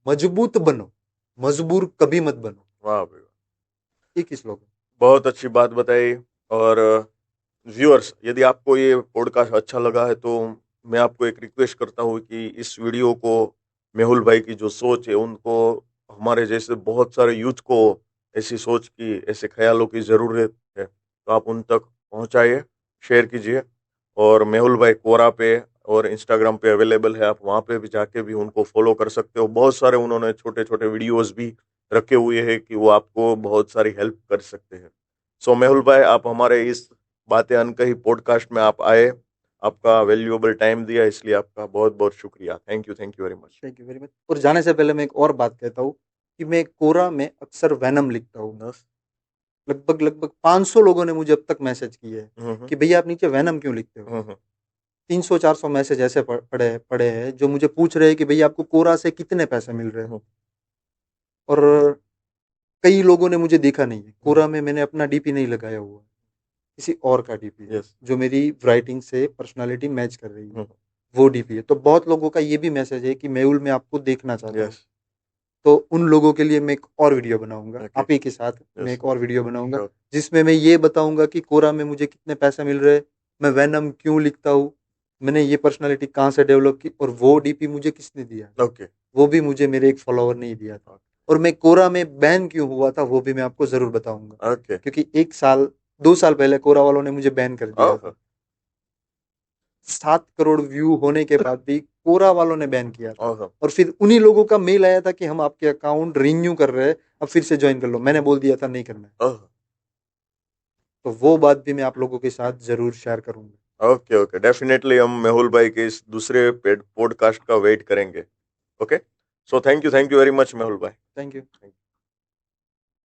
मजबूत बनो, मजबूर कभी मत बनो। वाह भाई, एक ही स्लोगन। बहुत अच्छी बात बताई। और व्यूअर्स, यदि आपको ये पॉडकास्ट अच्छा लगा है तो मैं आपको एक रिक्वेस्ट करता हूँ कि इस वीडियो को, मेहुल भाई की जो सोच है उनको, हमारे जैसे बहुत सारे यूथ को ऐसी सोच की, ऐसे ख्यालों की ज़रूरत है, तो आप उन तक पहुँचाइए, शेयर कीजिए। और मेहुल भाई कोरा पे और इंस्टाग्राम पे अवेलेबल है, आप वहाँ पे भी जाके भी उनको फॉलो कर सकते हो। बहुत सारे उन्होंने छोटे छोटे वीडियोस भी रखे हुए हैं कि वो आपको बहुत सारी हेल्प कर सकते हैं। सो मेहुल भाई, आप हमारे इस बातें अनकही पॉडकास्ट में आप आए, आपका वैल्यूएबल टाइम दिया, इसलिए आपका बहुत बहुत शुक्रिया। Thank you very much. Thank you very much. और जाने से पहले मैं एक और बात कहता हूँ कि मैं कोरा में अक्सर वैनम लिखता हूँ। बस। लगभग लगभग 500 लोगों ने मुझे अब तक मैसेज किए हैं हम्म, कि भैया आप नीचे वैनम क्यों लिखते हो। हम्म, 300-400 मैसेज ऐसे पड़े पड़े हैं जो मुझे पूछ रहे हैं कि भैया आपको कोरा से कितने पैसे मिल रहे हैं। हम्म, और कई लोगों ने मुझे देखा नहीं है, हम्म, कोरा में मैंने अपना डीपी नहीं लगाया हुआ, किसी और का डीपी है यस, जो मेरी राइटिंग से पर्सनालिटी मैच कर रही है, हम्म, वो डीपी है। तो बहुत लोगों का ये भी मैसेज है कि मेहुल मैं आपको देखना चाहता हूँ। यस, तो उन लोगों के लिए मैं एक और वीडियो बनाऊंगा, ओके, आप ही के साथ मैं यस, एक और वीडियो बनाऊंगा श्योर, जिसमें मैं ये बताऊंगा कि कोरा में मुझे कितने पैसे मिल रहे हैं, मैं वैनम क्यों लिखता हूँ, मैंने ये पर्सनालिटी कहाँ से डेवलप की, और वो डीपी मुझे किसने दिया है। ओके, वो भी मुझे मेरे एक फॉलोवर ने ही दिया था। और मैं कोरा में बैन क्यों हुआ था वो भी मैं आपको जरूर बताऊंगा, ओके, क्योंकि 1 साल 2 साल पहले कोरा वालों ने मुझे बैन कर दिया ओह, था। 7 करोड़ व्यू होने के बाद भी कोरा वालों ने बैन किया था। ओह, और फिर उन्हीं लोगों का मेल आया था कि हम आपके अकाउंट रिन्यू कर रहे हैं, अब फिर से ज्वाइन कर लो। मैंने बोल दिया था नहीं करना है। ओह, तो वो बात भी मैं आप लोगों के साथ जरूर शेयर करूंगा। ओके, ओके, डेफिनेटली हम मेहुल भाई के इस दूसरे पॉडकास्ट का वेट करेंगे। Okay, so thank you very much Mehul भाई। Thank you. Thank you.